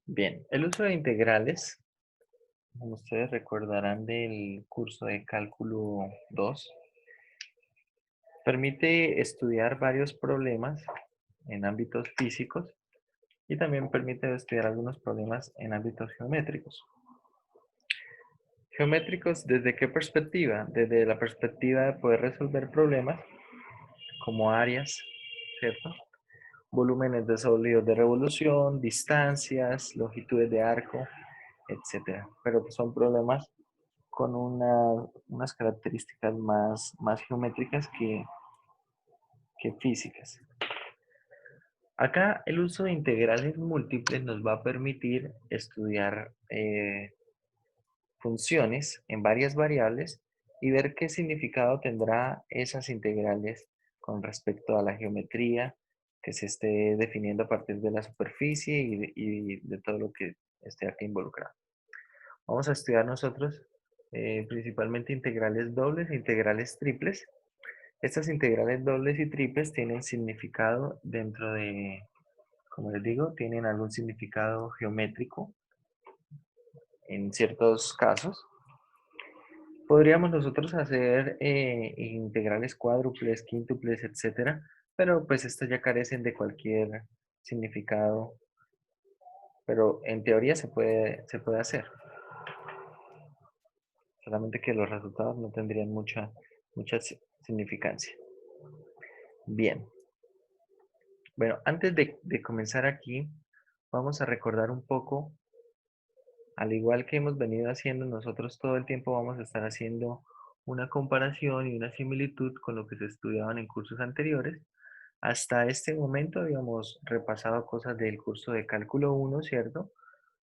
Bien, el uso de integrales, como ustedes recordarán del curso de cálculo 2, permite estudiar varios problemas en ámbitos físicos y también permite estudiar algunos problemas en ámbitos geométricos. ¿Geométricos desde qué perspectiva? Desde la perspectiva de poder resolver problemas como áreas, ¿cierto? Volúmenes de sólidos de revolución, distancias, longitudes de arco, etcétera. Pero son problemas con unas características más geométricas que físicas. Acá el uso de integrales múltiples nos va a permitir estudiar funciones en varias variables y ver qué significado tendrá esas integrales con respecto a la geometría que se esté definiendo a partir de la superficie y de todo lo que esté aquí involucrado. Vamos a estudiar nosotros principalmente integrales dobles e integrales triples. Estas integrales dobles y triples tienen significado dentro de, como les digo, tienen algún significado geométrico en ciertos casos. Podríamos nosotros hacer integrales cuádruples, quíntuples, etcétera, pero pues estos ya carecen de cualquier significado, pero en teoría se puede hacer, solamente que los resultados no tendrían mucha significancia. Bien, bueno, antes de comenzar aquí, vamos a recordar un poco, al igual que hemos venido haciendo, nosotros todo el tiempo vamos a estar haciendo una comparación y una similitud con lo que se estudiaban en cursos anteriores. Hasta este momento habíamos repasado cosas del curso de cálculo 1, ¿cierto?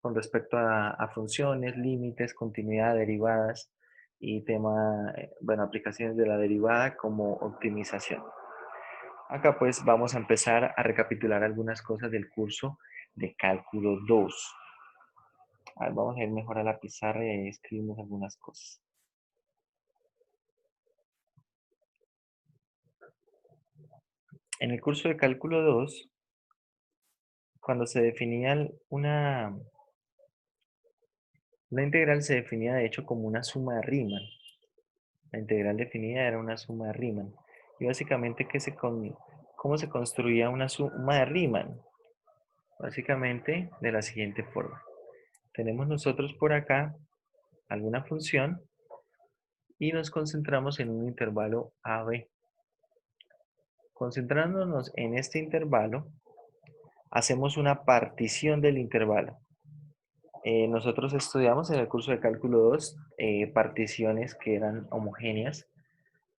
Con respecto a funciones, límites, continuidad, derivadas y bueno, aplicaciones de la derivada como optimización. Acá pues vamos a empezar a recapitular algunas cosas del curso de cálculo 2. A ver, vamos a ir mejor a la pizarra y ahí escribimos algunas cosas. En el curso de cálculo 2, cuando se definía una integral se definía de hecho como una suma de Riemann. La integral definida era una suma de Riemann. Y básicamente, ¿cómo se construía una suma de Riemann? Básicamente de la siguiente forma. Tenemos nosotros por acá alguna función y nos concentramos en un intervalo AB. Concentrándonos en este intervalo, hacemos una partición del intervalo. Nosotros estudiamos en el curso de cálculo 2 particiones que eran homogéneas,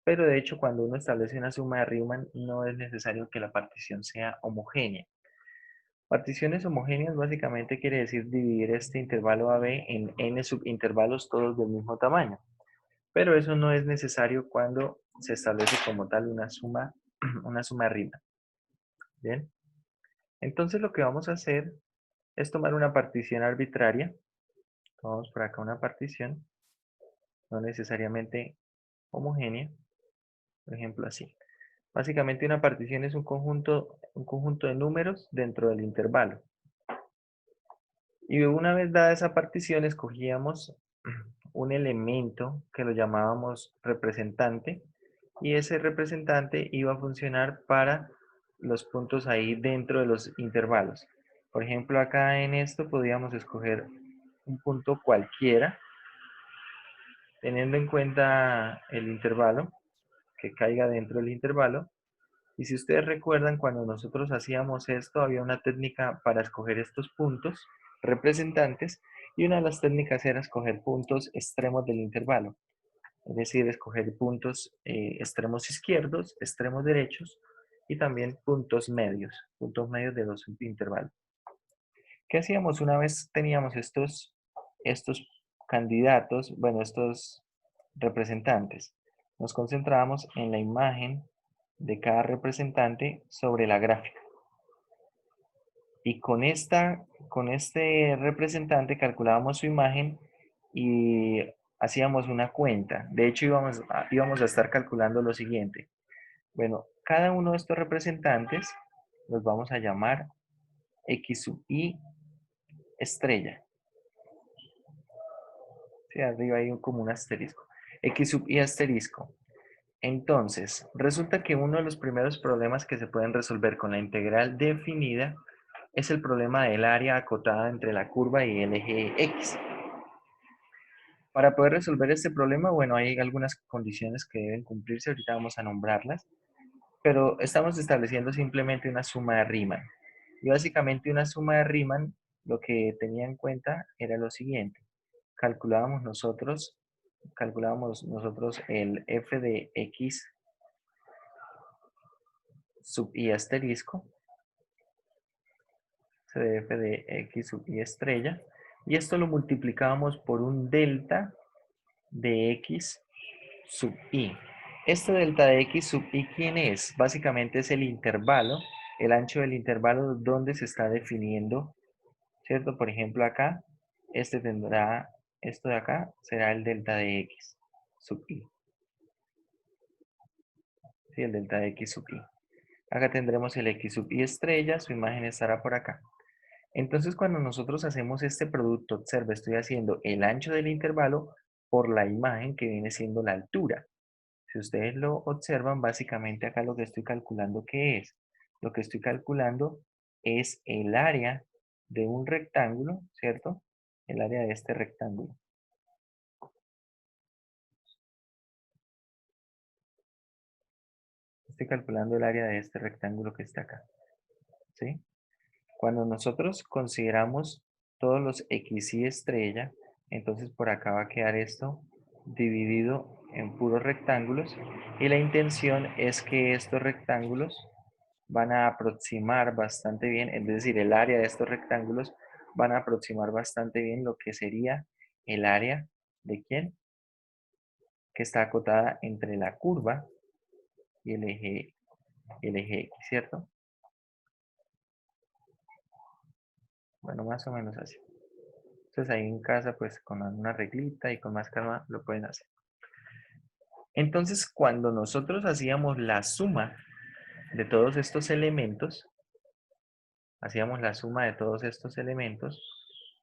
pero de hecho cuando uno establece una suma de Riemann no es necesario que la partición sea homogénea. Particiones homogéneas básicamente quiere decir dividir este intervalo AB en n subintervalos todos del mismo tamaño, pero eso no es necesario cuando se establece como tal una suma de Riemann. Bien, entonces lo que vamos a hacer es tomar una partición arbitraria. Tomamos por acá una partición, no necesariamente homogénea, por ejemplo así. Básicamente una partición es un conjunto de números dentro del intervalo. Y una vez dada esa partición, escogíamos un elemento que lo llamábamos representante, y ese representante iba a funcionar para los puntos ahí dentro de los intervalos. Por ejemplo, acá en esto podríamos escoger un punto cualquiera, teniendo en cuenta el intervalo, que caiga dentro del intervalo. Y si ustedes recuerdan, cuando nosotros hacíamos esto, había una técnica para escoger estos puntos representantes, y una de las técnicas era escoger puntos extremos del intervalo, es decir, escoger puntos extremos izquierdos, extremos derechos y también puntos medios de los intervalos. ¿Qué hacíamos una vez teníamos estos candidatos, bueno, estos representantes? Nos concentrábamos en la imagen de cada representante sobre la gráfica. Y con este representante calculábamos su imagen y hacíamos una cuenta. De hecho, íbamos a estar calculando lo siguiente. Bueno, cada uno de estos representantes los vamos a llamar x sub i estrella. Sí, arriba hay como un asterisco. X sub y asterisco. Entonces, resulta que uno de los primeros problemas que se pueden resolver con la integral definida es el problema del área acotada entre la curva y el eje X. Para poder resolver este problema, bueno, hay algunas condiciones que deben cumplirse, ahorita vamos a nombrarlas, pero estamos estableciendo simplemente una suma de Riemann. Y básicamente una suma de Riemann lo que tenía en cuenta era lo siguiente. Calculábamos nosotros el f de x sub i asterisco, f de x sub i estrella, y esto lo multiplicábamos por un delta de x sub i. Este delta de x sub i, ¿quién es? Básicamente es el intervalo, el ancho del intervalo donde se está definiendo, ¿cierto? Por ejemplo, acá, esto de acá será el delta de x sub i. ¿Sí? El delta de x sub i. Acá tendremos el x sub i estrella, su imagen estará por acá. Entonces, cuando nosotros hacemos este producto, observa, estoy haciendo el ancho del intervalo por la imagen que viene siendo la altura. Si ustedes lo observan, básicamente acá lo que estoy calculando, ¿qué es? Lo que estoy calculando es el área de un rectángulo, ¿cierto? El área de este rectángulo. Estoy calculando el área de este rectángulo que está acá, ¿sí? Cuando nosotros consideramos todos los x y estrella, entonces por acá va a quedar esto dividido en puros rectángulos y la intención es que estos rectángulos van a aproximar bastante bien, es decir, el área de estos rectángulos van a aproximar bastante bien lo que sería el área de ¿quién? Que está acotada entre la curva y el eje X, ¿cierto? Bueno, más o menos así. Entonces ahí en casa, pues con una reglita y con más calma lo pueden hacer. Entonces, cuando nosotros hacíamos la suma de todos estos elementos,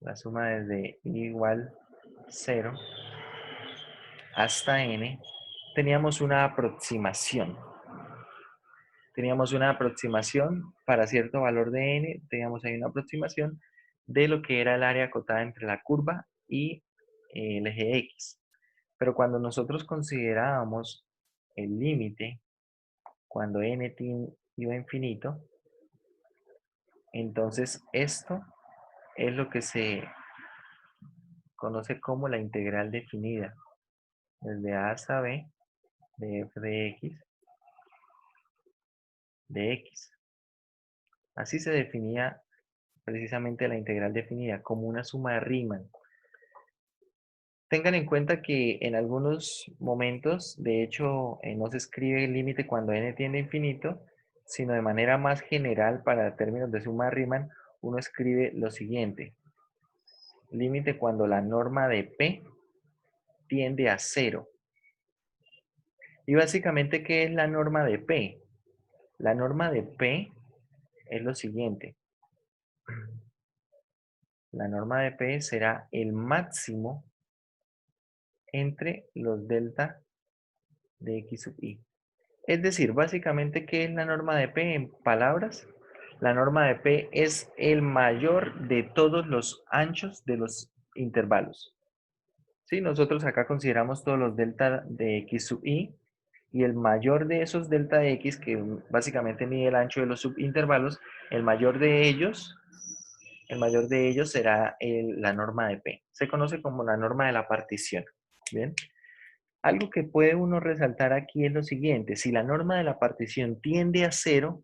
la suma desde i igual 0 hasta n, teníamos una aproximación. Teníamos una aproximación para cierto valor de n, teníamos ahí una aproximación de lo que era el área acotada entre la curva y el eje X. Pero cuando nosotros considerábamos el límite, cuando n iba a infinito, entonces esto es lo que se conoce como la integral definida, desde a hasta b de f de x. Así se definía precisamente la integral definida, como una suma de Riemann. Tengan en cuenta que en algunos momentos, de hecho, no se escribe el límite cuando n tiende a infinito, sino de manera más general para términos de suma de Riemann, uno escribe lo siguiente. Límite cuando la norma de P tiende a 0. Y básicamente, ¿qué es la norma de P? La norma de P es lo siguiente. La norma de P será el máximo entre los delta de x sub i. Es decir, básicamente, ¿qué es la norma de P en palabras? La norma de P es el mayor de todos los anchos de los intervalos. ¿Sí? Nosotros acá consideramos todos los delta de x sub i y el mayor de esos delta de x, que básicamente mide el ancho de los subintervalos, el mayor de ellos será la norma de P. Se conoce como la norma de la partición. ¿Bien? Algo que puede uno resaltar aquí es lo siguiente. Si la norma de la partición tiende a 0,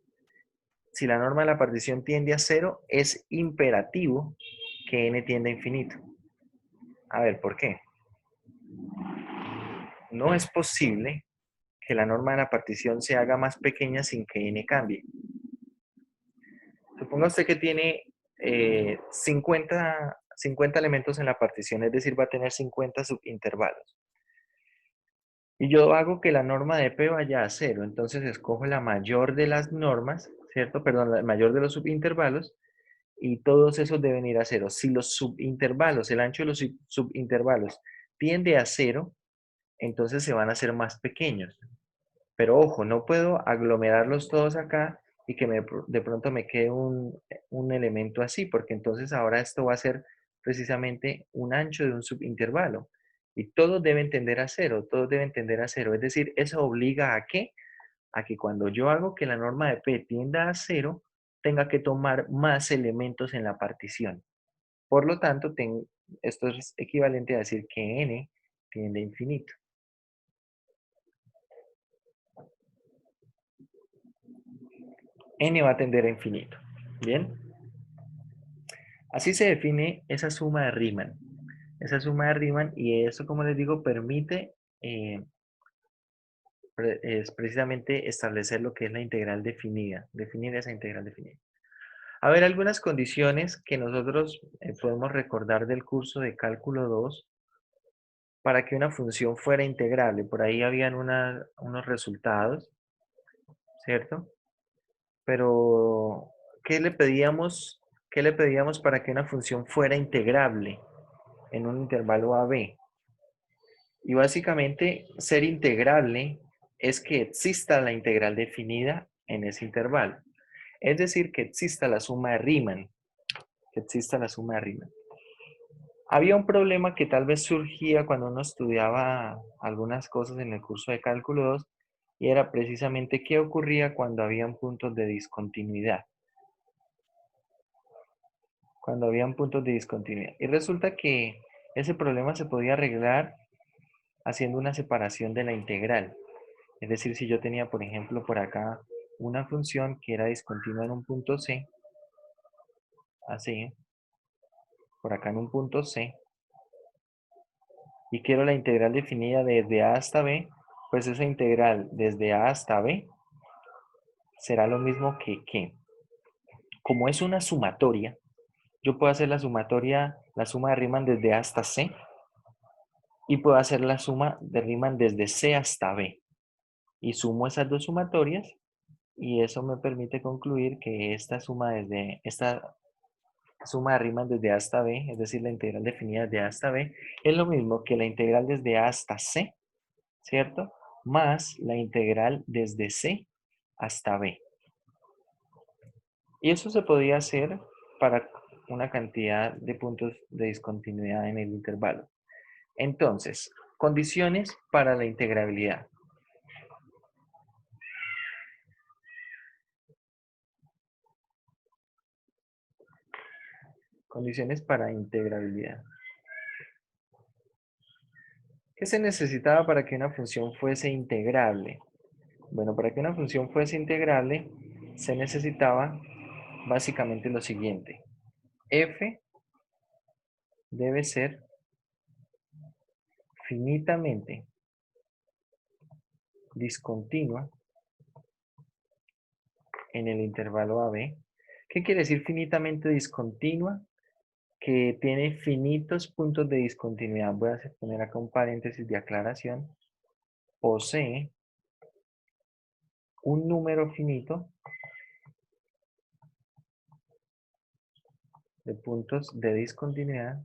es imperativo que n tienda a infinito. A ver, ¿por qué? No es posible que la norma de la partición se haga más pequeña sin que n cambie. Suponga usted que tiene 50 elementos en la partición, es decir, va a tener 50 subintervalos. Y yo hago que la norma de P vaya a 0, entonces escojo la mayor de las normas, ¿cierto? Perdón, la mayor de los subintervalos, y todos esos deben ir a cero. Si los subintervalos, el ancho de los subintervalos tiende a cero, entonces se van a hacer más pequeños. Pero ojo, no puedo aglomerarlos todos acá y que de pronto me quede un elemento así, porque entonces ahora esto va a ser precisamente un ancho de un subintervalo. Y todos deben tender a cero, todos deben tender a cero. Es decir, eso obliga a qué? A que cuando yo hago que la norma de P tienda a cero, tenga que tomar más elementos en la partición. Por lo tanto, esto es equivalente a decir que n tiende a infinito. N va a tender a infinito. ¿Bien? Así se define esa suma de Riemann. Esa suma de Riemann, y eso, como les digo, permite es precisamente establecer lo que es la integral definida, definir esa integral definida. A ver, algunas condiciones que nosotros podemos recordar del curso de cálculo 2 para que una función fuera integrable. Por ahí habían unos resultados, ¿cierto? Pero, ¿qué le pedíamos para que una función fuera integrable en un intervalo AB? Y básicamente, ser integrable es que exista la integral definida en ese intervalo. Es decir, que exista la suma de Riemann. Que exista la suma de Riemann. Había un problema que tal vez surgía cuando uno estudiaba algunas cosas en el curso de cálculo 2 y era precisamente qué ocurría cuando habían puntos de discontinuidad. Cuando habían puntos de discontinuidad. Y resulta que ese problema se podía arreglar haciendo una separación de la integral. Es decir, si yo tenía, por ejemplo, por acá una función que era discontinua en un punto C, así, por acá en un punto C, y quiero la integral definida desde A hasta B, pues esa integral desde A hasta B será lo mismo que, como es una sumatoria, yo puedo hacer la sumatoria, la suma de Riemann desde A hasta C, y puedo hacer la suma de Riemann desde C hasta B. Y sumo esas dos sumatorias, y eso me permite concluir que esta suma de Riemann desde A hasta B, es decir, la integral definida de A hasta B, es lo mismo que la integral desde A hasta C, ¿cierto? Más la integral desde C hasta B. Y eso se podía hacer para una cantidad de puntos de discontinuidad en el intervalo. Entonces, condiciones para la integrabilidad. Condiciones para integrabilidad. ¿Qué se necesitaba para que una función fuese integrable? Bueno, para que una función fuese integrable, se necesitaba básicamente lo siguiente. F debe ser finitamente discontinua en el intervalo AB. ¿Qué quiere decir finitamente discontinua? Que tiene finitos puntos de discontinuidad. Voy a poner acá un paréntesis de aclaración. Posee un número finito de puntos de discontinuidad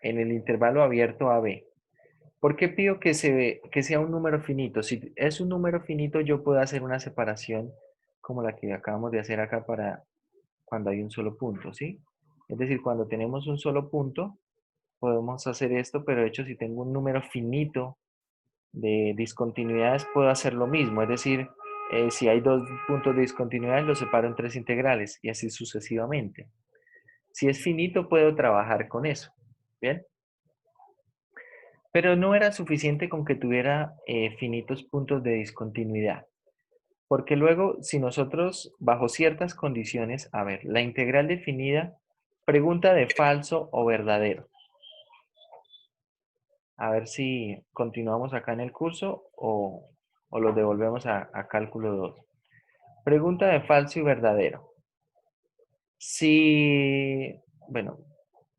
en el intervalo abierto AB. ¿Por qué pido que sea un número finito? Si es un número finito, yo puedo hacer una separación como la que acabamos de hacer acá para cuando hay un solo punto, ¿sí? Es decir, cuando tenemos un solo punto, podemos hacer esto, pero de hecho si tengo un número finito de discontinuidades, puedo hacer lo mismo. Es decir, si hay dos puntos de discontinuidad, los separo en tres integrales y así sucesivamente. Si es finito, puedo trabajar con eso. ¿Bien? Pero no era suficiente con que tuviera finitos puntos de discontinuidad. Porque luego, si nosotros, bajo ciertas condiciones, a ver, la integral definida, pregunta de falso o verdadero. A ver si continuamos acá en el curso o lo devolvemos a cálculo 2. Pregunta de falso y verdadero. Si, bueno,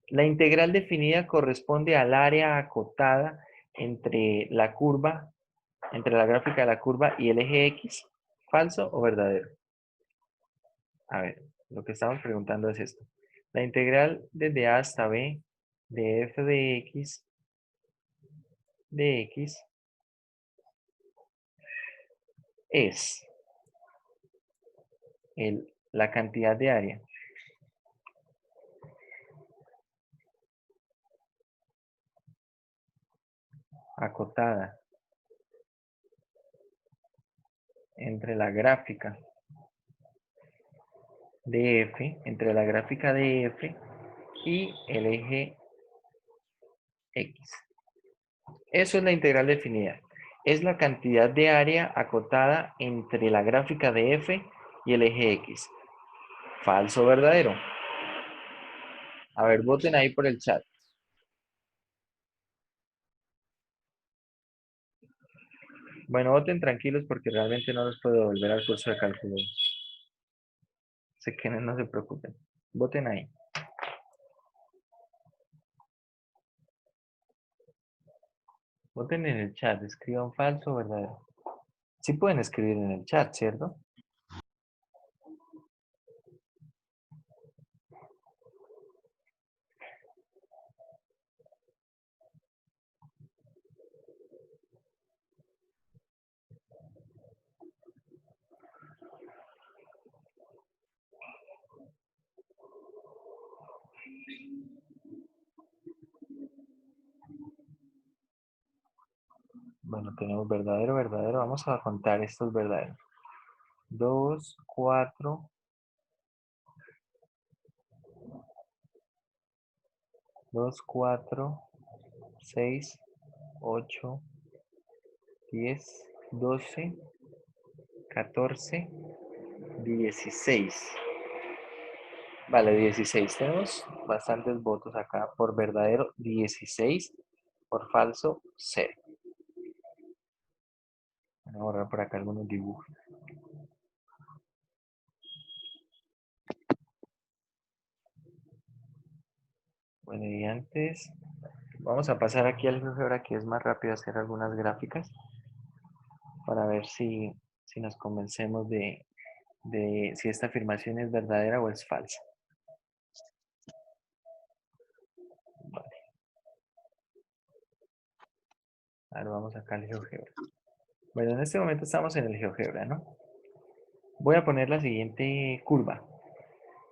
la integral definida corresponde al área acotada entre la curva, entre la gráfica de la curva y el eje X, ¿Falso o verdadero? A ver, lo que estamos preguntando es esto. La integral desde A hasta B de f de x es la cantidad de área acotada entre la gráfica de f, entre la gráfica de f y el eje x. Eso es la integral definida. Es la cantidad de área acotada entre la gráfica de f y el eje x. ¿Falso o verdadero? A ver, voten ahí por el chat. Bueno, voten tranquilos porque realmente no los puedo volver al curso de cálculo. Sé que no se preocupen. Voten ahí. Voten en el chat. Escriban falso o verdadero. Sí pueden escribir en el chat, ¿cierto? Bueno, tenemos verdadero, verdadero. Vamos a contar estos verdaderos. 2, 4, 2, 4, 6, 8, 10, 12, 14, 16. Vale, 16. Tenemos bastantes votos acá por verdadero, 16. Por falso, 0. Voy a borrar por acá algunos dibujos. Bueno, y antes, vamos a pasar aquí al GeoGebra, que es más rápido hacer algunas gráficas para ver si nos convencemos de si esta afirmación es verdadera o es falsa. Vale. Ahora vamos acá al GeoGebra. Bueno, en este momento estamos en el GeoGebra, ¿no? Voy a poner la siguiente curva.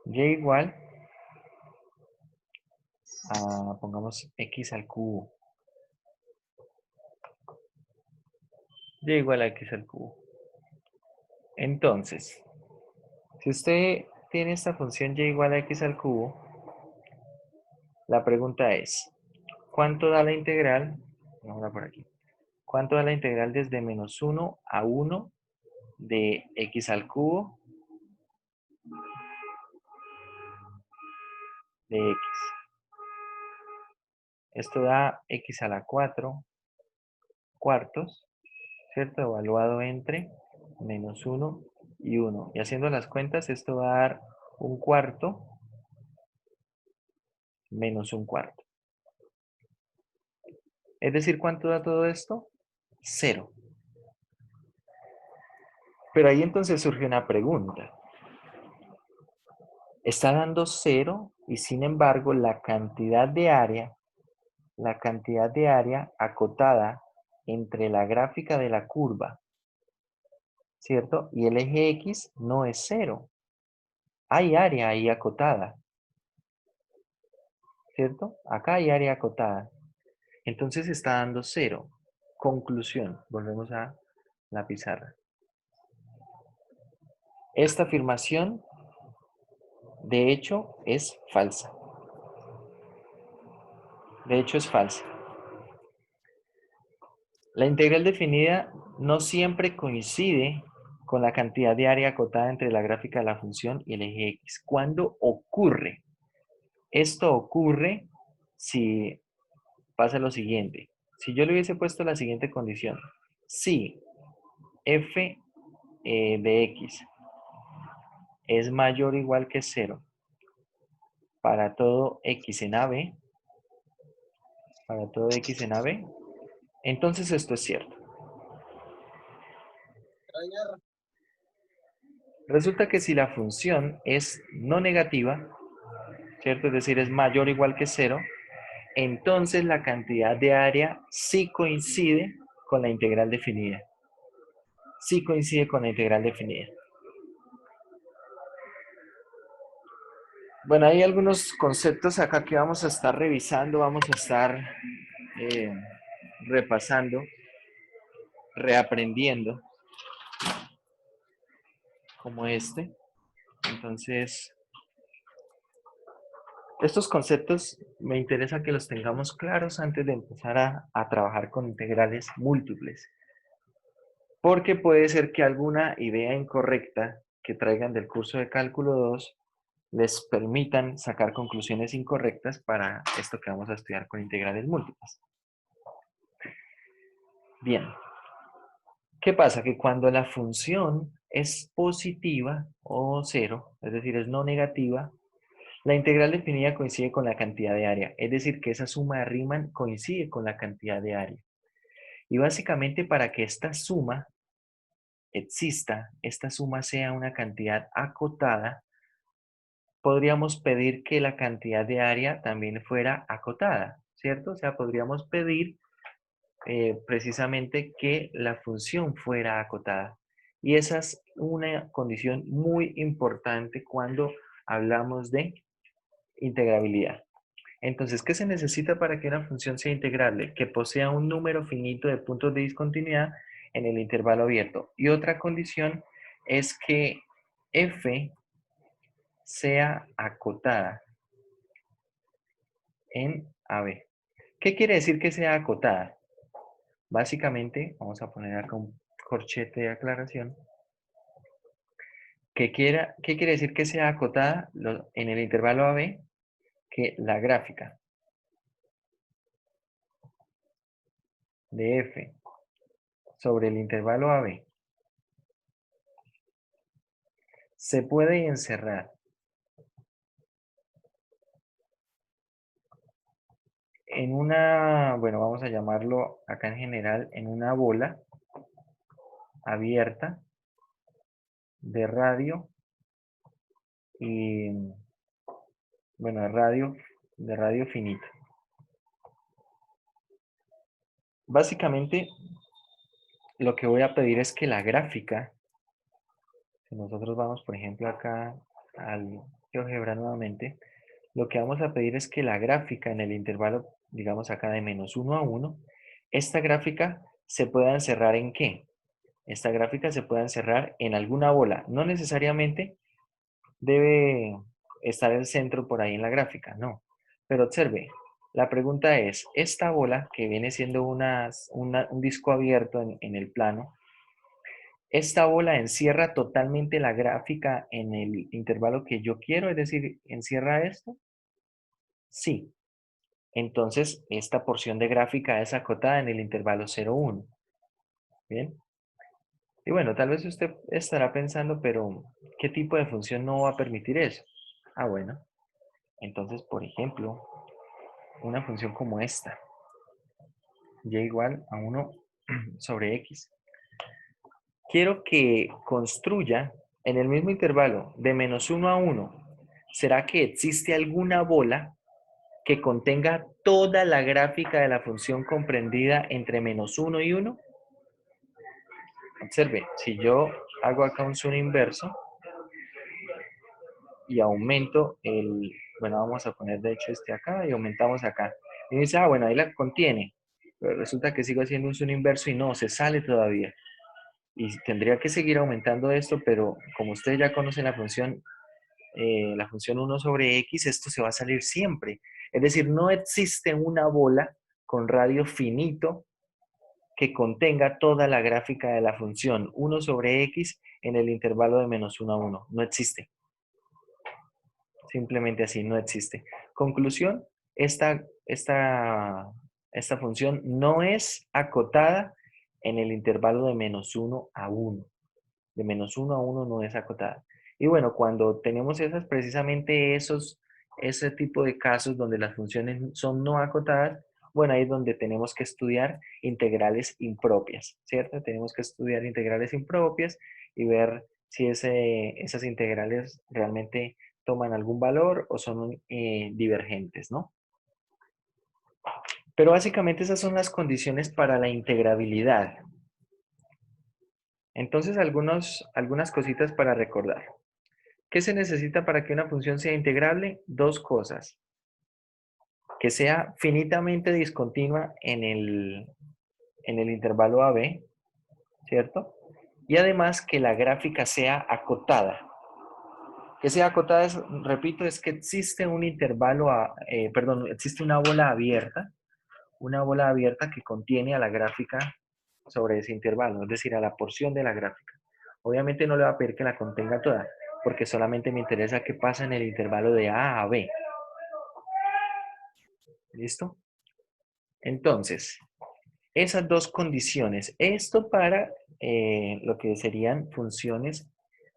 Y igual a, pongamos x al cubo. Y igual a x al cubo. Entonces, si usted tiene esta función y igual a x al cubo, la pregunta es, ¿cuánto da la integral? Vamos a por aquí. ¿Cuánto da la integral desde menos 1 a 1 de x al cubo de x? Esto da x a la 4 cuartos, ¿cierto? Evaluado entre menos 1 y 1. Y haciendo las cuentas, esto va a dar un cuarto menos un cuarto. Es decir, ¿cuánto da todo esto? 0. Pero ahí entonces surge una pregunta. Está dando 0 y sin embargo la cantidad de área acotada entre la gráfica de la curva, ¿cierto? Y el eje X no es 0. Hay área ahí acotada, ¿cierto? Acá hay área acotada. Entonces está dando 0. Conclusión. Volvemos a la pizarra. Esta afirmación, de hecho, es falsa. De hecho, es falsa. La integral definida no siempre coincide con la cantidad de área acotada entre la gráfica de la función y el eje X. ¿Cuándo ocurre? Esto ocurre si pasa lo siguiente. Si yo le hubiese puesto la siguiente condición. Si f de x es mayor o igual que 0 para todo x en AB, para todo x en AB, entonces esto es cierto. Resulta que si la función es no negativa, ¿cierto? Es decir, es mayor o igual que cero, entonces la cantidad de área sí coincide con la integral definida. Sí coincide con la integral definida. Bueno, hay algunos conceptos acá que vamos a estar revisando, vamos a estar eh, repasando, reaprendiendo, como este. Entonces, estos conceptos me interesa que los tengamos claros antes de empezar a trabajar con integrales múltiples. Porque puede ser que alguna idea incorrecta que traigan del curso de cálculo 2 les permitan sacar conclusiones incorrectas para esto que vamos a estudiar con integrales múltiples. Bien, ¿qué pasa? Que cuando la función es positiva o cero, es decir, es no negativa, la integral definida coincide con la cantidad de área, es decir, que esa suma de Riemann coincide con la cantidad de área. Y básicamente para que esta suma exista, esta suma sea una cantidad acotada, podríamos pedir que la cantidad de área también fuera acotada, ¿cierto? O sea, podríamos pedir precisamente que la función fuera acotada. Y esa es una condición muy importante cuando hablamos de integrabilidad. Entonces, ¿qué se necesita para que una función sea integrable? Que posea un número finito de puntos de discontinuidad en el intervalo abierto. Y otra condición es que f sea acotada en AB. ¿Qué quiere decir que sea acotada? Básicamente, vamos a poner acá un corchete de aclaración. ¿Qué quiere decir que sea acotada en el intervalo AB? Que la gráfica de f sobre el intervalo AB se puede encerrar en una, bueno, vamos a llamarlo acá en general, en una bola abierta de radio y, bueno, de radio finito. Básicamente, lo que voy a pedir es que la gráfica, si nosotros vamos, por ejemplo, acá al GeoGebra nuevamente, lo que vamos a pedir es que la gráfica en el intervalo, digamos acá de -1 a 1, esta gráfica se pueda encerrar ¿en qué? Esta gráfica se puede encerrar en alguna bola. No necesariamente debe estar el centro por ahí en la gráfica, no. Pero observe, la pregunta es, esta bola, que viene siendo un disco abierto en el plano, esta bola encierra totalmente la gráfica en el intervalo que yo quiero, es decir, ¿encierra esto? Sí. Entonces, esta porción de gráfica es acotada en el intervalo 0, 1. ¿Bien? Y bueno, tal vez usted estará pensando, pero ¿qué tipo de función no va a permitir eso? Ah, bueno. Entonces, por ejemplo, una función como esta, y igual a 1 sobre x. Quiero que construya en el mismo intervalo de -1 a 1. ¿Será que existe alguna bola que contenga toda la gráfica de la función comprendida entre -1 y 1? Observe, si yo hago acá un zoom inverso y aumento bueno, vamos a poner de hecho este acá y aumentamos acá. Y dice, ah, bueno, ahí la contiene. Pero resulta que sigo haciendo un zoom inverso y no, se sale todavía. Y tendría que seguir aumentando esto, pero como ustedes ya conocen la función 1 sobre x, esto se va a salir siempre. Es decir, no existe una bola con radio finito que contenga toda la gráfica de la función 1 sobre x en el intervalo de -1 a 1. No existe. Simplemente así, no existe. Conclusión, esta función no es acotada en el intervalo de -1 a 1. De -1 a 1 no es acotada. Y bueno, cuando tenemos precisamente ese tipo de casos donde las funciones son no acotadas, bueno, ahí es donde tenemos que estudiar integrales impropias, ¿cierto? Tenemos que estudiar integrales impropias y ver si esas integrales realmente toman algún valor o son divergentes, ¿no? Pero básicamente esas son las condiciones para la integrabilidad. Entonces, algunas cositas para recordar. ¿Qué se necesita para que una función sea integrable? Dos cosas. Que sea finitamente discontinua en el intervalo AB, ¿cierto? Y además que la gráfica sea acotada. Que sea acotada, repito, es que existe un intervalo, perdón, existe una bola abierta que contiene a la gráfica sobre ese intervalo, es decir, a la porción de la gráfica. Obviamente no le va a pedir que la contenga toda, porque solamente me interesa qué pasa en el intervalo de A a B. ¿Listo? Entonces, esas dos condiciones. Esto para lo que serían funciones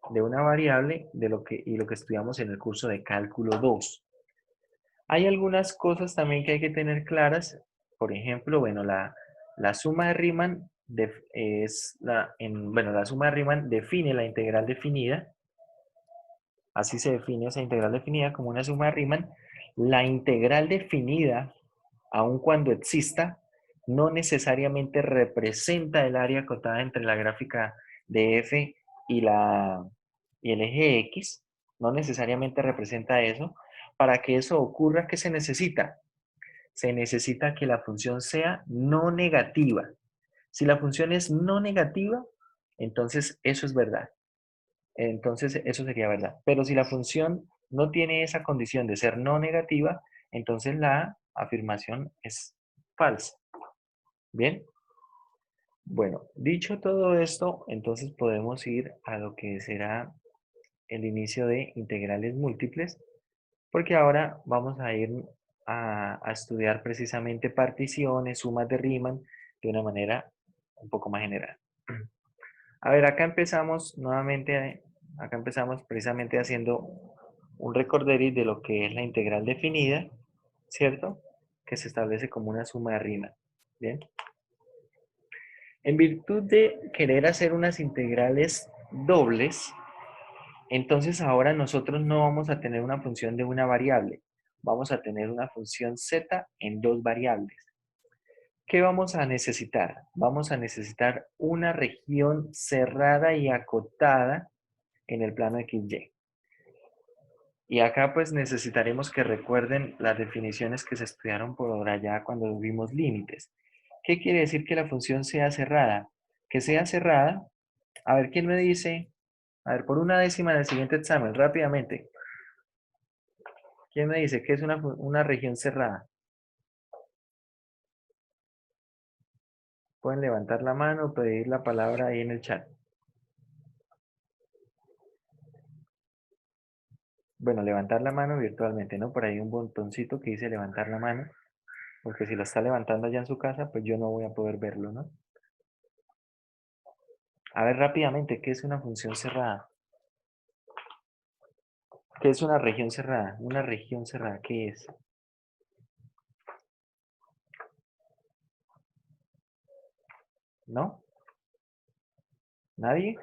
de una variable y lo que estudiamos en el curso de cálculo 2. Hay algunas cosas también que hay que tener claras. Por ejemplo, bueno, la suma de Riemann bueno, la suma de Riemann define la integral definida. Así se define esa integral definida como una suma de Riemann. La integral definida, aun cuando exista, no necesariamente representa el área acotada entre la gráfica de f y el eje x. No necesariamente representa eso. Para que eso ocurra, ¿qué se necesita? Se necesita que la función sea no negativa. Si la función es no negativa, entonces eso es verdad. Entonces eso sería verdad. Pero si la función no tiene esa condición de ser no negativa, entonces la afirmación es falsa. ¿Bien? Bueno, dicho todo esto, entonces podemos ir a lo que será el inicio de integrales múltiples, porque ahora vamos a ir a estudiar precisamente particiones, sumas de Riemann, de una manera un poco más general. A ver, acá empezamos nuevamente, acá empezamos precisamente haciendo un recorderis de lo que es la integral definida, ¿cierto? Que se establece como una suma de Riemann. Bien. En virtud de querer hacer unas integrales dobles, entonces ahora nosotros no vamos a tener una función de una variable, vamos a tener una función z en dos variables. ¿Qué vamos a necesitar? Vamos a necesitar una región cerrada y acotada en el plano XY. Y acá pues necesitaremos que recuerden las definiciones que se estudiaron por allá cuando vimos límites. ¿Qué quiere decir que la función sea cerrada? Que sea cerrada, a ver, ¿quién me dice? A ver, por una décima en el siguiente examen, rápidamente. ¿Quién me dice que es una región cerrada? Pueden levantar la mano o pedir la palabra ahí en el chat. Bueno, levantar la mano virtualmente, ¿no? Por ahí un botoncito que dice levantar la mano, porque si lo está levantando allá en su casa, pues yo no voy a poder verlo, ¿no? A ver rápidamente, ¿qué es una función cerrada? ¿Qué es una región cerrada? Una región cerrada, ¿qué es? ¿No? ¿Nadie?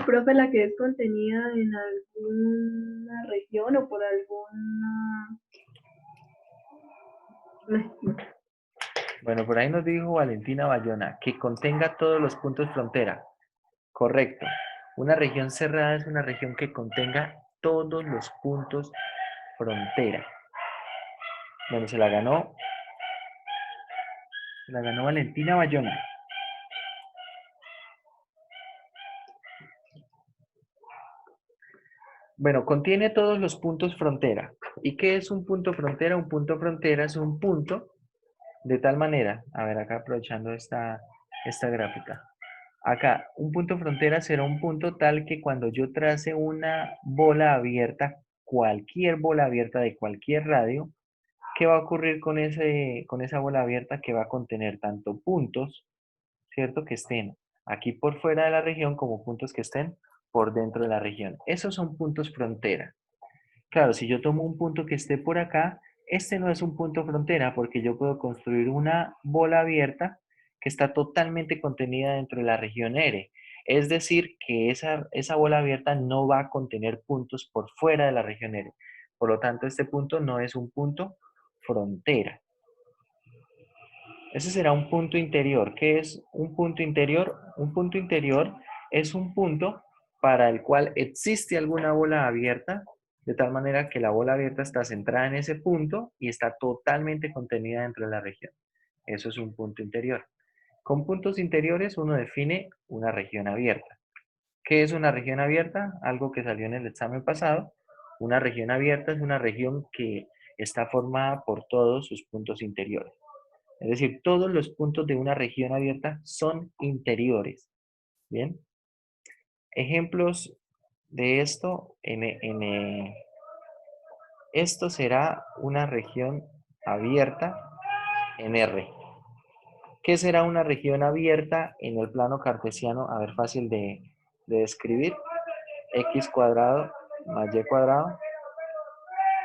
Profe, la que es contenida en alguna región o por alguna... Bueno, por ahí nos dijo Valentina Bayona, que contenga todos los puntos frontera. Correcto. Una región cerrada es una región que contenga todos los puntos frontera. Bueno, se la ganó Valentina Bayona. Bueno, contiene todos los puntos frontera. ¿Y qué es un punto frontera? Un punto frontera es un punto de tal manera, a ver acá aprovechando esta gráfica. Acá, un punto frontera será un punto tal que cuando yo trace una bola abierta, cualquier bola abierta de cualquier radio, ¿qué va a ocurrir con esa bola abierta? Que va a contener tanto puntos, ¿cierto? Que estén aquí por fuera de la región como puntos que estén por dentro de la región. Esos son puntos frontera. Claro, si yo tomo un punto que esté por acá, este no es un punto frontera porque yo puedo construir una bola abierta que está totalmente contenida dentro de la región R. Es decir, que esa bola abierta no va a contener puntos por fuera de la región R. Por lo tanto, este punto no es un punto frontera. Ese será un punto interior. ¿Qué es un punto interior? Un punto interior es un punto para el cual existe alguna bola abierta, de tal manera que la bola abierta está centrada en ese punto y está totalmente contenida dentro de la región. Eso es un punto interior. Con puntos interiores uno define una región abierta. ¿Qué es una región abierta? Algo que salió en el examen pasado. Una región abierta es una región que está formada por todos sus puntos interiores. Es decir, todos los puntos de una región abierta son interiores. Bien. Ejemplos de esto, esto será una región abierta en R. ¿Qué será una región abierta en el plano cartesiano? A ver, fácil de describir. X cuadrado más y cuadrado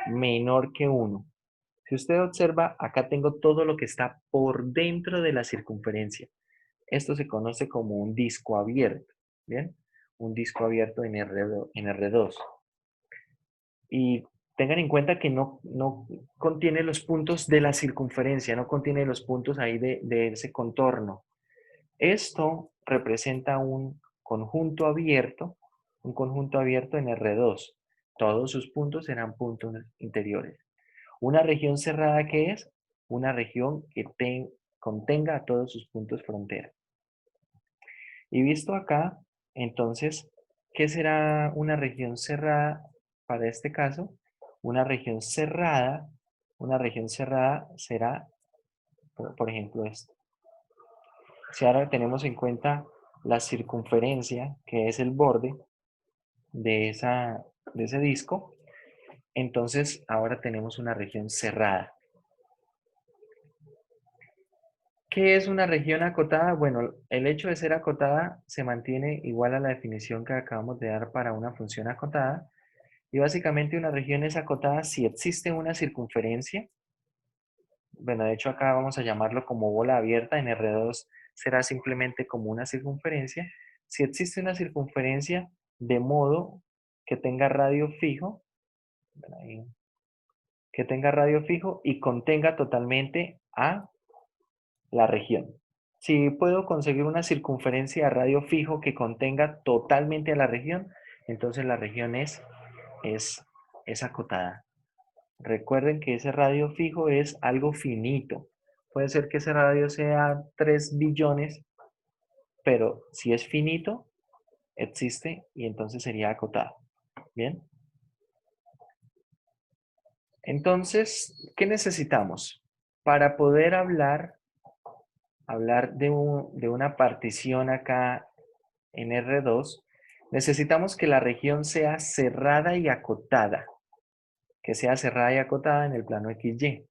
menor que 1. Si usted observa, acá tengo todo lo que está por dentro de la circunferencia. Esto se conoce como un disco abierto, ¿bien? Un disco abierto en R2. Y tengan en cuenta que no contiene los puntos de la circunferencia, no contiene los puntos ahí de ese contorno. Esto representa un conjunto abierto en R2. Todos sus puntos serán puntos interiores. Una región cerrada, ¿qué es? Una región que contenga todos sus puntos frontera. Y visto acá, entonces, ¿qué será una región cerrada para este caso? Una región cerrada será, por ejemplo, esto. Si ahora tenemos en cuenta la circunferencia, que es el borde de, de ese disco, entonces ahora tenemos una región cerrada. ¿Qué es una región acotada? Bueno, el hecho de ser acotada se mantiene igual a la definición que acabamos de dar para una función acotada. Y básicamente una región es acotada si existe una circunferencia. Bueno, de hecho acá vamos a llamarlo como bola abierta. En R2 será simplemente como una circunferencia. Si existe una circunferencia de modo que tenga radio fijo, que tenga radio fijo y contenga totalmente a la región. Si puedo conseguir una circunferencia de radio fijo que contenga totalmente a la región, entonces la región es acotada. Recuerden que ese radio fijo es algo finito. Puede ser que ese radio sea 3 billones, pero si es finito, existe y entonces sería acotado. ¿Bien? Entonces, ¿qué necesitamos? Para poder hablar de una partición acá en R2, necesitamos que la región sea cerrada y acotada, que sea cerrada y acotada en el plano XY.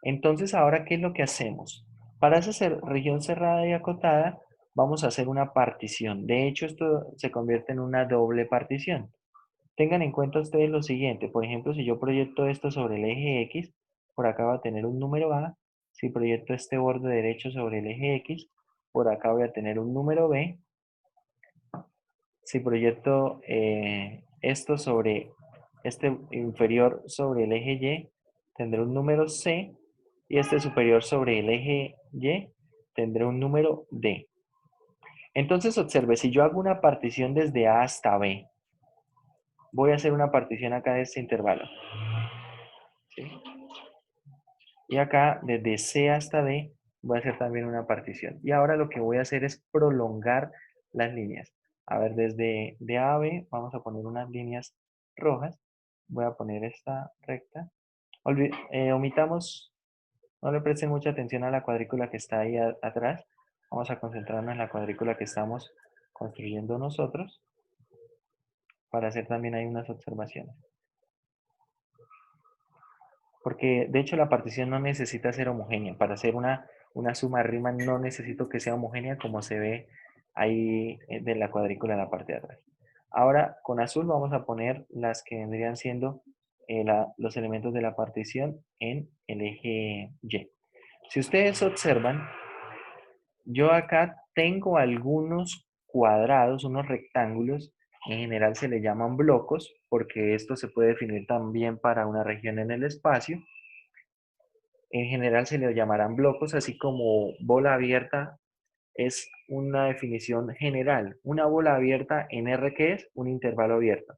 Entonces, ahora, ¿qué es lo que hacemos? Para esa región cerrada y acotada, vamos a hacer una partición. De hecho, esto se convierte en una doble partición. Tengan en cuenta ustedes lo siguiente. Por ejemplo, si yo proyecto esto sobre el eje X, por acá va a tener un número A. Si proyecto este borde derecho sobre el eje X, por acá voy a tener un número B. Si proyecto esto sobre este inferior sobre el eje Y, tendré un número C, y este superior sobre el eje Y, tendré un número D. Entonces observe, si yo hago una partición desde A hasta B, voy a hacer una partición acá de este intervalo. ¿Sí? Y acá, desde C hasta D, voy a hacer también una partición. Y ahora lo que voy a hacer es prolongar las líneas. A ver, desde de A a B, vamos a poner unas líneas rojas. Voy a poner esta recta. Omitamos, no le presten mucha atención a la cuadrícula que está ahí atrás. Vamos a concentrarnos en la cuadrícula que estamos construyendo nosotros para hacer también ahí unas observaciones. Porque de hecho la partición no necesita ser homogénea. Para hacer una suma de Riemann no necesito que sea homogénea como se ve ahí de la cuadrícula en la parte de atrás. Ahora con azul vamos a poner las que vendrían siendo los elementos de la partición en el eje Y. Si ustedes observan, yo acá tengo algunos cuadrados, unos rectángulos, en general se le llaman blocos, porque esto se puede definir también para una región en el espacio. En general se le llamarán blocos, así como bola abierta es una definición general. Una bola abierta en R, ¿qué es? Un intervalo abierto.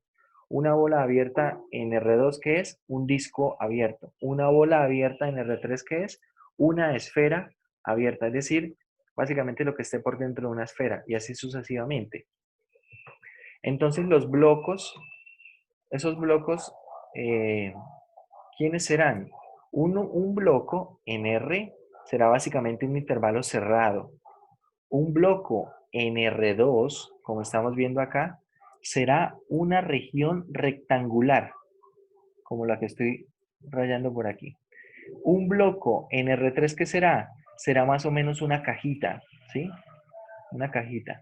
Una bola abierta en R2, ¿qué es? Un disco abierto. Una bola abierta en R3, ¿qué es? Una esfera abierta, es decir, básicamente lo que esté por dentro de una esfera, y así sucesivamente. Entonces los blocos, esos blocos, eh, ¿quiénes serán? Un bloco en R será básicamente un intervalo cerrado. Un bloco en R2, como estamos viendo acá, será una región rectangular, como la que estoy rayando por aquí. Un bloco en R3, ¿qué será? Será más o menos una cajita, ¿sí? Una cajita.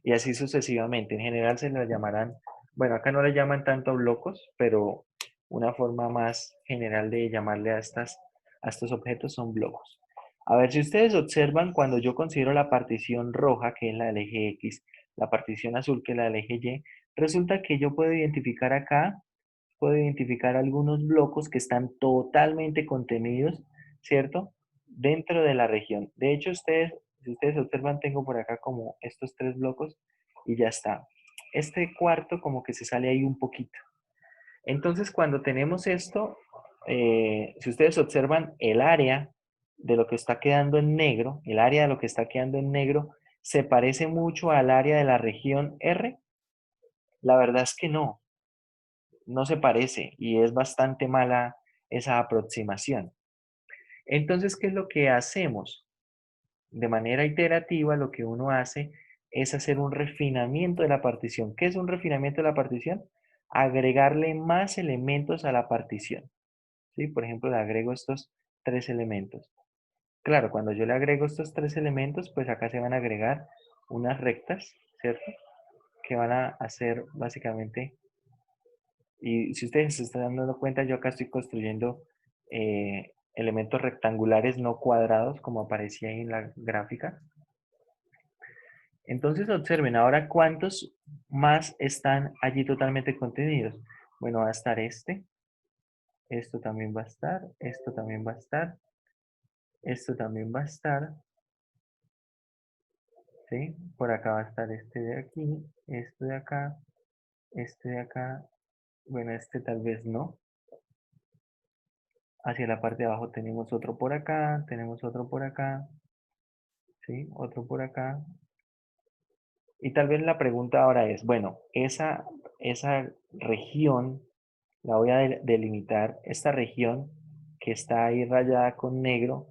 Y así sucesivamente. En general se las llamarán, bueno, acá no le llaman tanto blocos, pero una forma más general de llamarle a estos objetos son blocos. A ver, si ustedes observan, cuando yo considero la partición roja, que es la del eje X, la partición azul, que es la del eje Y, resulta que yo puedo identificar acá, puedo identificar algunos blocos que están totalmente contenidos, ¿cierto? Dentro de la región. De hecho, si ustedes observan, tengo por acá como estos tres blocos y ya está. Este cuarto como que se sale ahí un poquito. Entonces, cuando tenemos esto, si ustedes observan el área de lo que está quedando en negro, el área de lo que está quedando en negro, ¿se parece mucho al área de la región R? La verdad es que no, no se parece y es bastante mala esa aproximación. Entonces, ¿qué es lo que hacemos? De manera iterativa, lo que uno hace es hacer un refinamiento de la partición. ¿Qué es un refinamiento de la partición? Agregarle más elementos a la partición. ¿Sí? Por ejemplo, le agrego estos tres elementos. Claro, cuando yo le agrego estos tres elementos, pues acá se van a agregar unas rectas, ¿cierto? Que van a hacer básicamente, y si ustedes se están dando cuenta, yo acá estoy construyendo elementos rectangulares no cuadrados, como aparecía ahí en la gráfica. Entonces observen ahora cuántos más están allí totalmente contenidos. Bueno, va a estar este, esto también va a estar, esto también va a estar, esto también va a estar, ¿sí? Por acá va a estar este de aquí, este de acá, este de acá, bueno, este tal vez no. Hacia la parte de abajo tenemos otro por acá, tenemos otro por acá, ¿sí? Otro por acá. Y tal vez la pregunta ahora es, bueno, esa región la voy a delimitar. Esta región que está ahí rayada con negro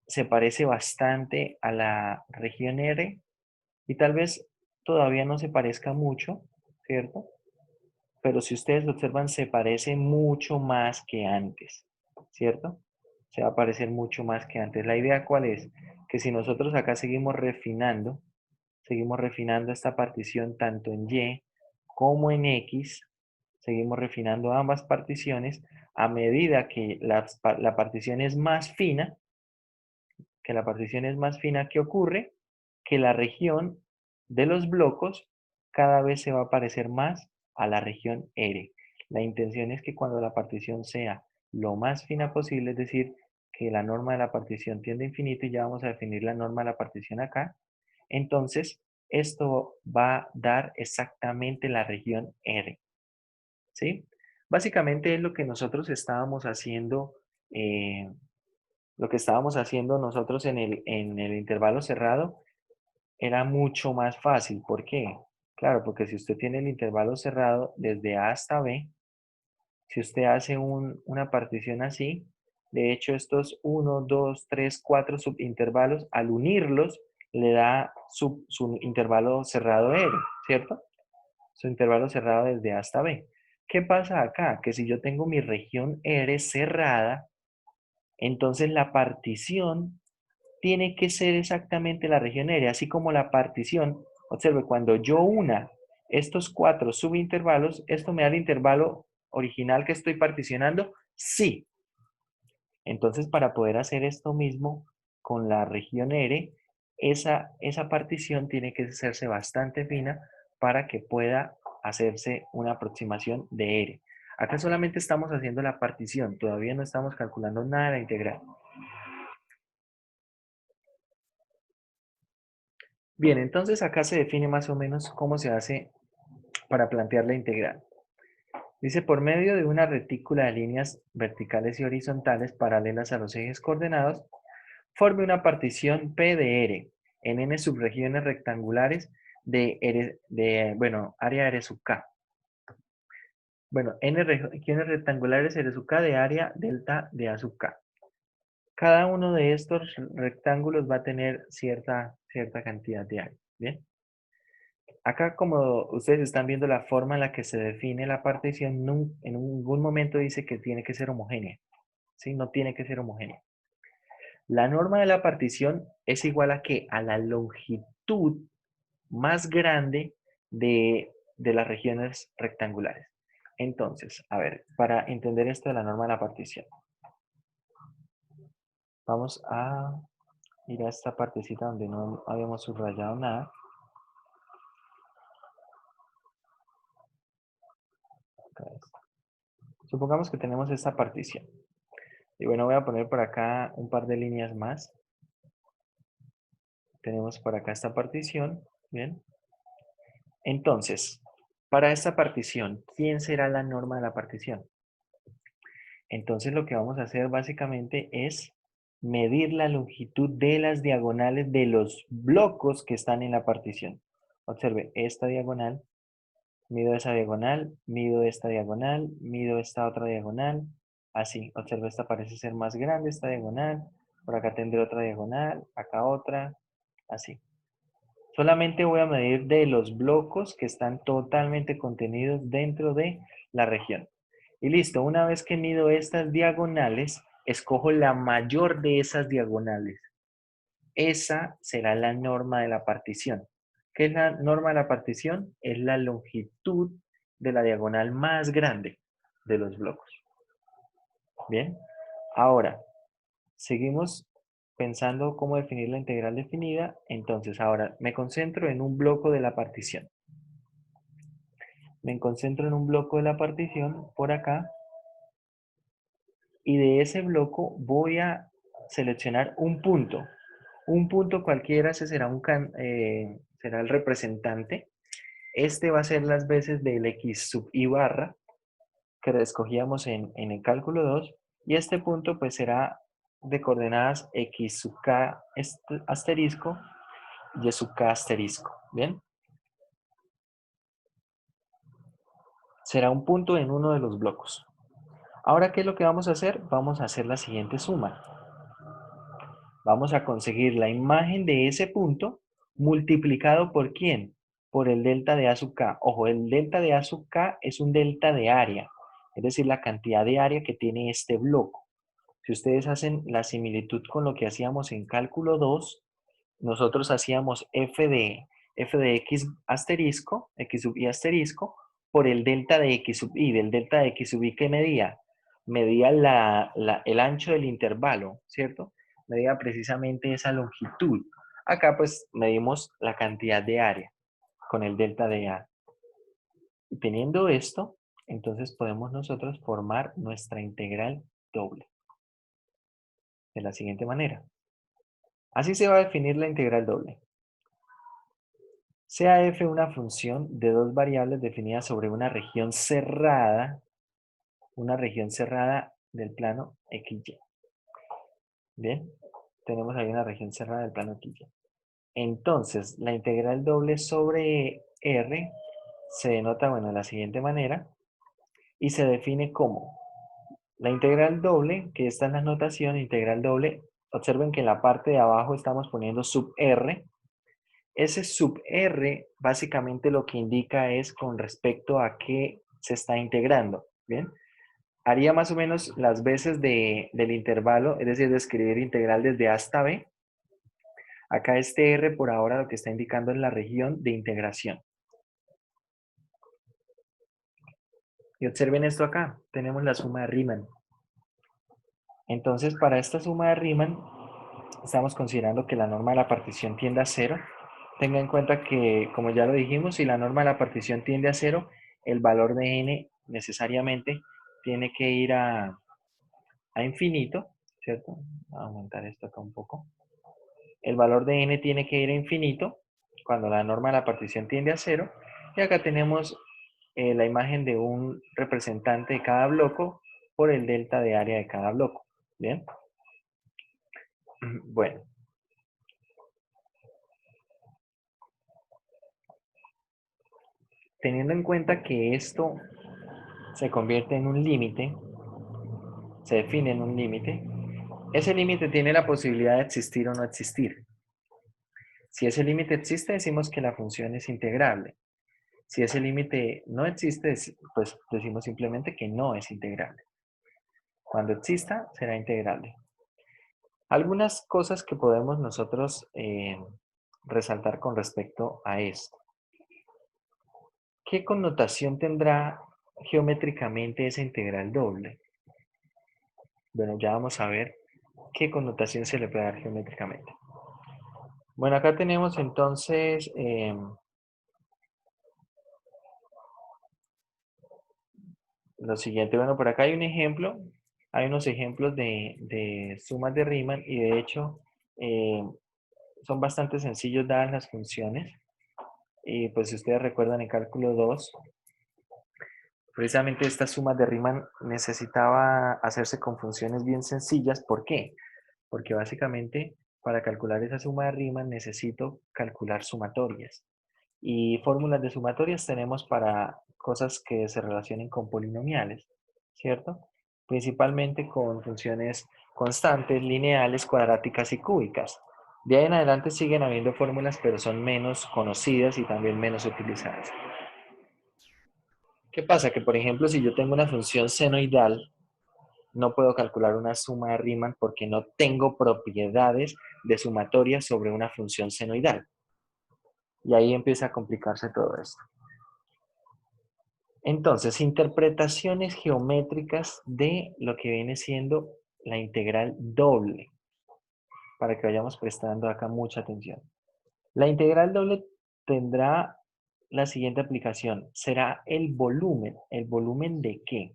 se parece bastante a la región R y tal vez todavía no se parezca mucho, ¿cierto? Pero si ustedes observan, se parece mucho más que antes, ¿cierto? Se va a parecer mucho más que antes. La idea, ¿cuál es? Que si nosotros acá seguimos refinando esta partición tanto en Y como en X, seguimos refinando ambas particiones a medida que la partición es más fina, que la partición es más fina, ¿qué ocurre? Que la región de los blocos cada vez se va a parecer más a la región R. La intención es que cuando la partición sea lo más fina posible, es decir, que la norma de la partición tiende a infinito y ya vamos a definir la norma de la partición acá, entonces esto va a dar exactamente la región R. ¿Sí? Básicamente es lo que nosotros estábamos haciendo, eh, lo que estábamos haciendo nosotros en el intervalo cerrado era mucho más fácil. ¿Por qué? Claro, porque si usted tiene el intervalo cerrado desde A hasta B, si usted hace una partición así, de hecho estos 1, 2, 3, 4 subintervalos, al unirlos, le da su intervalo cerrado R, ¿cierto? Su intervalo cerrado desde A hasta B. ¿Qué pasa acá? Que si yo tengo mi región R cerrada, entonces la partición tiene que ser exactamente la región R, así como la partición. Observe, cuando yo una estos cuatro subintervalos, ¿esto me da el intervalo original que estoy particionando? Sí. Entonces, para poder hacer esto mismo con la región R, esa partición tiene que hacerse bastante fina para que pueda hacerse una aproximación de R. Acá solamente estamos haciendo la partición, todavía no estamos calculando nada de la integral. Bien, entonces acá se define más o menos cómo se hace para plantear la integral. Dice, por medio de una retícula de líneas verticales y horizontales paralelas a los ejes coordenados, forme una partición P de R en n subregiones rectangulares bueno, área R sub K. Bueno, n regiones rectangulares R sub K de área delta de A sub K. Cada uno de estos rectángulos va a tener cierta cantidad de área. ¿Bien? Acá, como ustedes están viendo la forma en la que se define la partición, en ningún momento dice que tiene que ser homogénea. ¿Sí? No tiene que ser homogénea. La norma de la partición es igual a ¿qué? A la longitud más grande de las regiones rectangulares. Entonces, a ver, para entender esto de la norma de la partición, vamos a ir a esta partecita donde no habíamos subrayado nada. Supongamos que tenemos esta partición. Y bueno, voy a poner por acá un par de líneas más. Tenemos por acá esta partición. Bien. Entonces, para esta partición, ¿quién será la norma de la partición? Entonces lo que vamos a hacer básicamente es medir la longitud de las diagonales de los blocos que están en la partición. Observe, esta diagonal, mido esa diagonal, mido esta diagonal, mido esta otra diagonal, así. Observe, esta parece ser más grande, esta diagonal, por acá tendré otra diagonal, acá otra, así. Solamente voy a medir de los blocos que están totalmente contenidos dentro de la región. Y listo, una vez que mido estas diagonales, escojo la mayor de esas diagonales. Esa será la norma de la partición. ¿Qué es la norma de la partición? Es la longitud de la diagonal más grande de los blocos. Bien, ahora seguimos pensando cómo definir la integral definida. Entonces ahora me concentro en un bloco de la partición. Me concentro en un bloco de la partición por acá y de ese bloco voy a seleccionar un punto. Un punto cualquiera, ese será, será el representante. Este va a ser las veces del x sub i barra que escogíamos en el cálculo 2 y este punto pues será de coordenadas x sub k asterisco y sub k asterisco. ¿Bien? Será un punto en uno de los blocos. Ahora, ¿qué es lo que vamos a hacer? Vamos a hacer la siguiente suma. Vamos a conseguir la imagen de ese punto multiplicado por ¿quién? Por el delta de A sub K. Ojo, el delta de A sub K es un delta de área, es decir, la cantidad de área que tiene este bloco. Si ustedes hacen la similitud con lo que hacíamos en cálculo 2, nosotros hacíamos f de x asterisco, x sub i asterisco, por el delta de x sub i. Del delta de x sub i, ¿qué medía? Medía el ancho del intervalo, ¿cierto? Medía precisamente esa longitud. Acá pues medimos la cantidad de área con el delta de A. Y teniendo esto, entonces podemos nosotros formar nuestra integral doble. De la siguiente manera. Así se va a definir la integral doble. Sea f una función de dos variables definidas sobre una región cerrada del plano XY. Bien, tenemos ahí una región cerrada del plano XY. Entonces, la integral doble sobre R se denota, bueno, de la siguiente manera y se define como la integral doble, que está en la notación, integral doble, observen que en la parte de abajo estamos poniendo sub R. Ese sub R básicamente lo que indica es con respecto a qué se está integrando, ¿bien? Haría más o menos las veces del intervalo, es decir, de escribir integral desde A hasta B. Acá este R por ahora lo que está indicando es la región de integración. Y observen esto acá, tenemos la suma de Riemann. Entonces, para esta suma de Riemann, estamos considerando que la norma de la partición tiende a cero. Tenga en cuenta que, como ya lo dijimos, si la norma de la partición tiende a cero, el valor de n necesariamente tiene que ir a infinito, ¿cierto? Voy a aumentar esto acá un poco. El valor de n tiene que ir a infinito cuando la norma de la partición tiende a cero. Y acá tenemos la imagen de un representante de cada bloco por el delta de área de cada bloco. ¿Bien? Bueno, teniendo en cuenta que esto se convierte en un límite, se define en un límite, ese límite tiene la posibilidad de existir o no existir. Si ese límite existe, decimos que la función es integrable. Si ese límite no existe, pues decimos simplemente que no es integrable. Cuando exista, será integrable. Algunas cosas que podemos nosotros resaltar con respecto a esto. ¿Qué connotación tendrá geométricamente esa integral doble? Bueno, ya vamos a ver qué connotación se le puede dar geométricamente. Bueno, acá tenemos entonces lo siguiente. Bueno, por acá hay un ejemplo, hay unos ejemplos de sumas de Riemann y de hecho eh, son bastante sencillos dadas las funciones. Y pues si ustedes recuerdan en cálculo 2, precisamente esta suma de Riemann necesitaba hacerse con funciones bien sencillas. ¿Por qué? Porque básicamente para calcular esa suma de Riemann necesito calcular sumatorias. Y fórmulas de sumatorias tenemos para cosas que se relacionen con polinomiales, ¿cierto? Principalmente con funciones constantes, lineales, cuadráticas y cúbicas. De ahí en adelante siguen habiendo fórmulas, pero son menos conocidas y también menos utilizadas. ¿Qué pasa? Que, por ejemplo, si yo tengo una función senoidal, no puedo calcular una suma de Riemann porque no tengo propiedades de sumatoria sobre una función senoidal. Y ahí empieza a complicarse todo esto. Entonces, interpretaciones geométricas de lo que viene siendo la integral doble, para que vayamos prestando acá mucha atención. La integral doble tendrá la siguiente aplicación. Será el volumen. ¿El volumen de qué?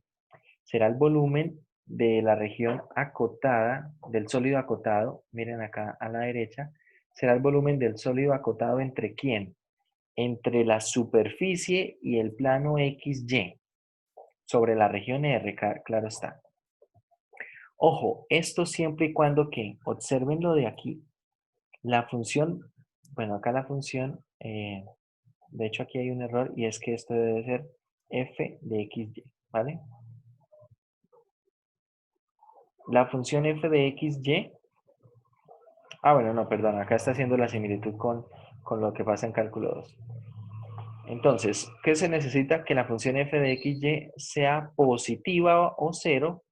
Será el volumen de la región acotada, del sólido acotado, miren acá a la derecha, será el volumen del sólido acotado entre quién, entre la superficie y el plano XY, sobre la región R, claro está. Ojo, esto siempre y cuando que, observen lo de aquí, la función, bueno, acá la función, de hecho aquí hay un error y es que esto debe ser f de xy, ¿vale? La función f de xy. Bueno, no, perdón, acá está haciendo la similitud con lo que pasa en cálculo 2. Entonces, ¿qué se necesita? Que la función f de xy sea positiva o cero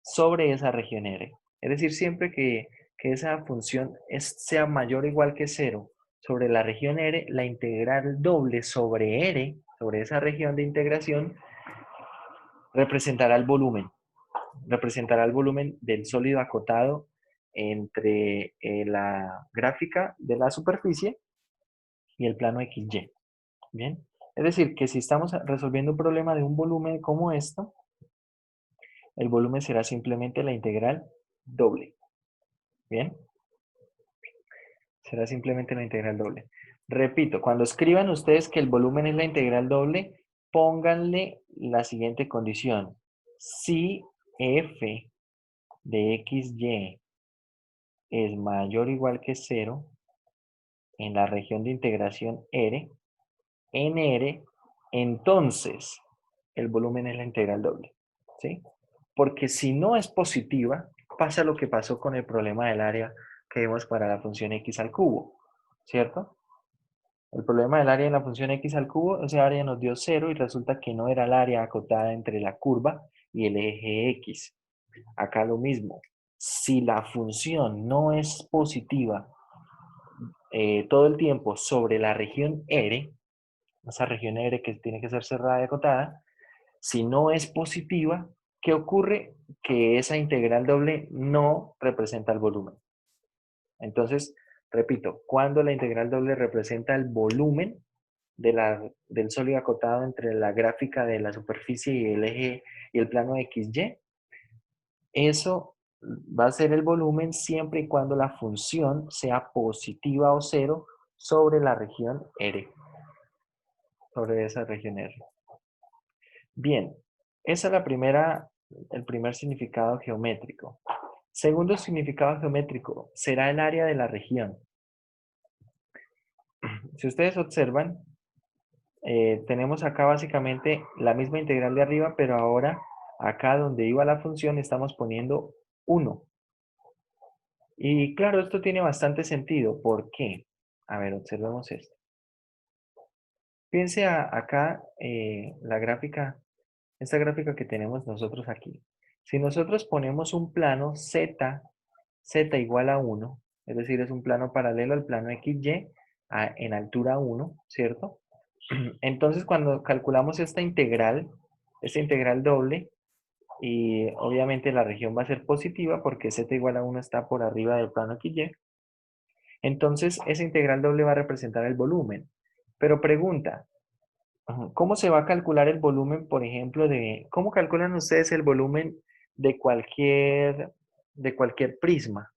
sobre esa región R. Es decir, siempre que esa función sea mayor o igual que cero sobre la región R, la integral doble sobre R, sobre esa región de integración, representará el volumen. Representará el volumen del sólido acotado entre la gráfica de la superficie y el plano XY. ¿Bien? Es decir, que si estamos resolviendo un problema de un volumen como esto, el volumen será simplemente la integral doble. ¿Bien? Será simplemente la integral doble. Repito, cuando escriban ustedes que el volumen es la integral doble, pónganle la siguiente condición. Si f de xy es mayor o igual que 0 en la región de integración R, en R, entonces el volumen es la integral doble. ¿Sí? Porque si no es positiva, pasa lo que pasó con el problema del área que vimos para la función x al cubo, ¿cierto? El problema del área en la función x al cubo, ese área nos dio 0 y resulta que no era el área acotada entre la curva y el eje x. Acá lo mismo. Si la función no es positiva todo el tiempo sobre la región R, esa región R que tiene que ser cerrada y acotada, si no es positiva, ¿qué ocurre? Que esa integral doble no representa el volumen. Entonces, repito, cuando la integral doble representa el volumen del sólido acotado entre la gráfica de la superficie y el eje y el plano XY, eso va a ser el volumen siempre y cuando la función sea positiva o cero sobre la región R, sobre esa región R. Bien, esa es el primer significado geométrico. Segundo significado geométrico será el área de la región. Si ustedes observan, tenemos acá básicamente la misma integral de arriba, pero ahora acá donde iba la función estamos poniendo 1. Y claro, esto tiene bastante sentido. ¿Por qué? A ver, observemos esto. Piense acá la gráfica, esta gráfica que tenemos nosotros aquí. Si nosotros ponemos un plano z igual a 1, es decir, es un plano paralelo al plano XY en altura 1, ¿cierto? Entonces, cuando calculamos esta integral doble, y obviamente la región va a ser positiva porque z igual a 1 está por arriba del plano XY, entonces esa integral doble va a representar el volumen. Pero pregunta, ¿cómo se va a calcular el volumen, por ejemplo, cómo calculan ustedes el volumen de cualquier prisma?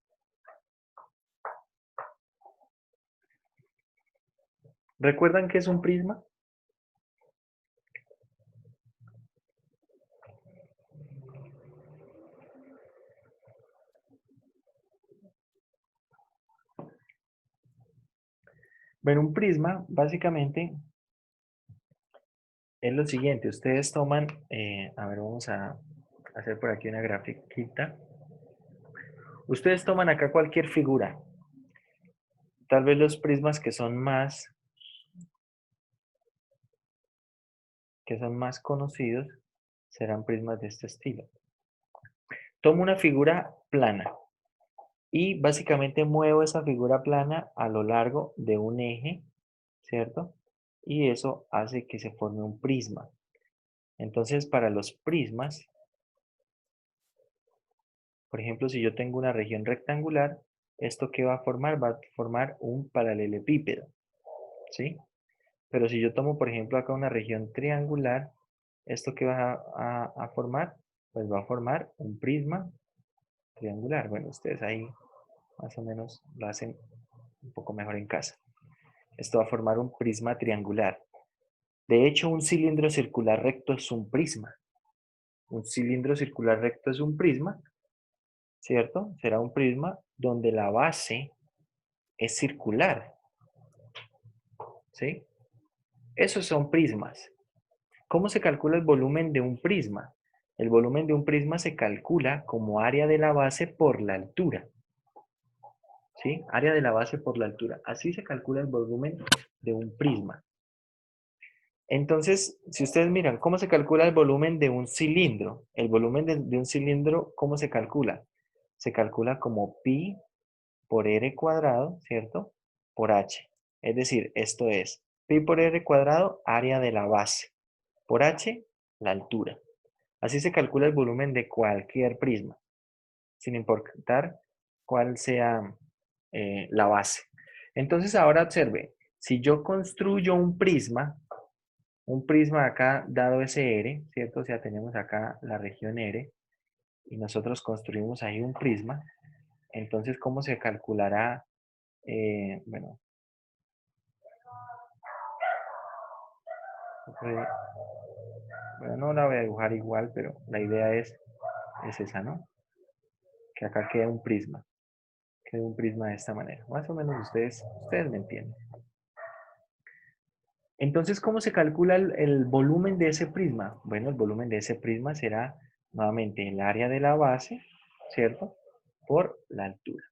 ¿Recuerdan qué es un prisma? Bueno, un prisma básicamente es lo siguiente. Ustedes toman, a ver, vamos a hacer por aquí una grafiquita. Ustedes toman acá cualquier figura. Tal vez los prismas que son más conocidos serán prismas de este estilo. Tomo una figura plana y básicamente muevo esa figura plana a lo largo de un eje, ¿cierto? Y eso hace que se forme un prisma. Entonces, para los prismas, por ejemplo, si yo tengo una región rectangular, ¿esto qué va a formar? Va a formar un paralelepípedo, ¿sí? Pero si yo tomo, por ejemplo, acá una región triangular, ¿esto qué va a formar? Pues va a formar un prisma triangular. Bueno, ustedes ahí más o menos lo hacen un poco mejor en casa. Esto va a formar un prisma triangular. De hecho, un cilindro circular recto es un prisma. Un cilindro circular recto es un prisma, ¿cierto? Será un prisma donde la base es circular, ¿sí? Esos son prismas. ¿Cómo se calcula el volumen de un prisma? El volumen de un prisma se calcula como área de la base por la altura. ¿Sí? Área de la base por la altura. Así se calcula el volumen de un prisma. Entonces, si ustedes miran, ¿cómo se calcula el volumen de un cilindro? El volumen de un cilindro, ¿cómo se calcula? Se calcula como pi por r cuadrado, ¿cierto? Por h. Es decir, esto es pi por r cuadrado, área de la base. Por h, la altura. Así se calcula el volumen de cualquier prisma, sin importar cuál sea la base. Entonces ahora observe, si yo construyo un prisma acá dado ese R, ¿cierto? O sea, tenemos acá la región R y nosotros construimos ahí un prisma, entonces ¿cómo se calculará? Bueno, no la voy a dibujar igual, pero la idea es esa, ¿no? Que acá quede un prisma de esta manera. Más o menos ustedes me entienden. Entonces, ¿cómo se calcula el volumen de ese prisma? Bueno, el volumen de ese prisma será nuevamente el área de la base, ¿cierto? Por la altura.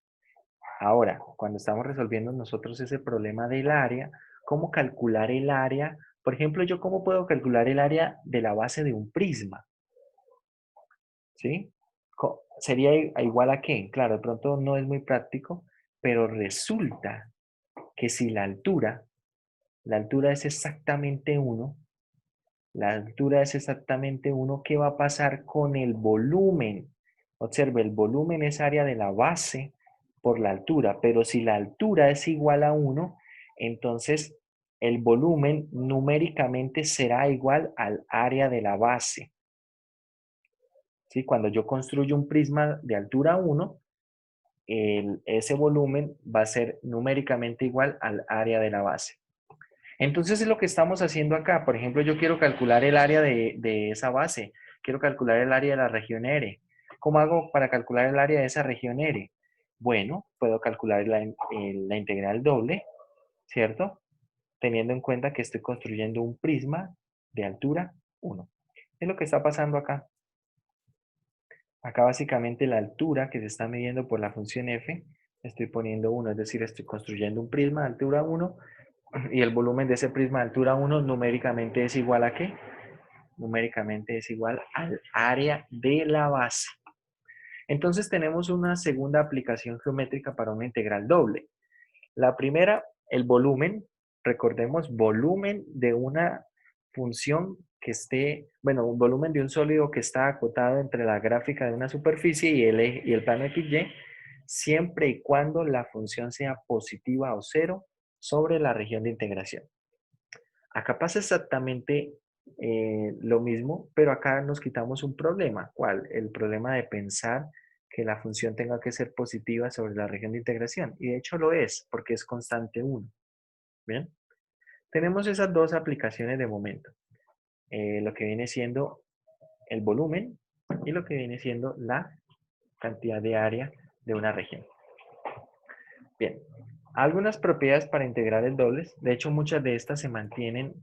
Ahora, cuando estamos resolviendo nosotros ese problema del área, ¿cómo calcular el área? Por ejemplo, ¿yo cómo puedo calcular el área de la base de un prisma? ¿Sí? ¿Sería igual a qué? Claro, de pronto no es muy práctico, pero resulta que si la altura es exactamente 1, la altura es exactamente 1, ¿qué va a pasar con el volumen? Observe, el volumen es área de la base por la altura, pero si la altura es igual a 1, entonces el volumen numéricamente será igual al área de la base. ¿Sí? Cuando yo construyo un prisma de altura 1, ese volumen va a ser numéricamente igual al área de la base. Entonces es lo que estamos haciendo acá. Por ejemplo, yo quiero calcular el área de esa base. Quiero calcular el área de la región R. ¿Cómo hago para calcular el área de esa región R? Bueno, puedo calcular la integral doble, ¿cierto? Teniendo en cuenta que estoy construyendo un prisma de altura 1. Es lo que está pasando acá. Acá básicamente la altura que se está midiendo por la función f, estoy poniendo 1, es decir, estoy construyendo un prisma de altura 1 y el volumen de ese prisma de altura 1 numéricamente es igual a ¿qué? Numéricamente es igual al área de la base. Entonces tenemos una segunda aplicación geométrica para una integral doble. La primera, el volumen. Recordemos, volumen de una función que esté, bueno, un volumen de un sólido que está acotado entre la gráfica de una superficie y el plano XY, siempre y cuando la función sea positiva o cero sobre la región de integración. Acá pasa exactamente lo mismo, pero acá nos quitamos un problema. ¿Cuál? El problema de pensar que la función tenga que ser positiva sobre la región de integración. Y de hecho lo es, porque es constante 1. ¿Bien? Tenemos esas dos aplicaciones de momento. Lo que viene siendo el volumen y lo que viene siendo la cantidad de área de una región. Bien, algunas propiedades para integrales dobles. De hecho, muchas de estas se mantienen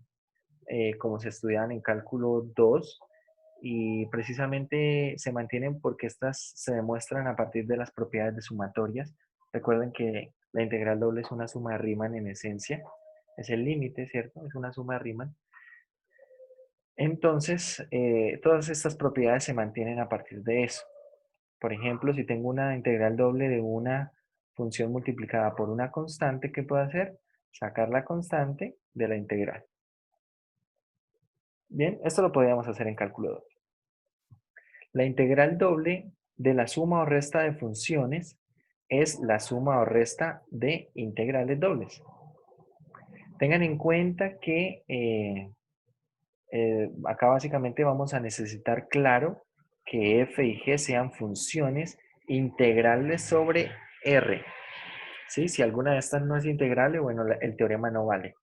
como se estudian en cálculo 2 y precisamente se mantienen porque estas se demuestran a partir de las propiedades de sumatorias. Recuerden que la integral doble es una suma de Riemann en esencia, es el límite, ¿cierto? Es una suma de Riemann. Entonces, todas estas propiedades se mantienen a partir de eso. Por ejemplo, si tengo una integral doble de una función multiplicada por una constante, ¿qué puedo hacer? Sacar la constante de la integral. Bien, esto lo podríamos hacer en cálculo 2. La integral doble de la suma o resta de funciones es la suma o resta de integrales dobles. Tengan en cuenta que acá básicamente vamos a necesitar claro que f y g sean funciones integrales sobre R. ¿Sí? Si alguna de estas no es integrable, bueno, el teorema no vale.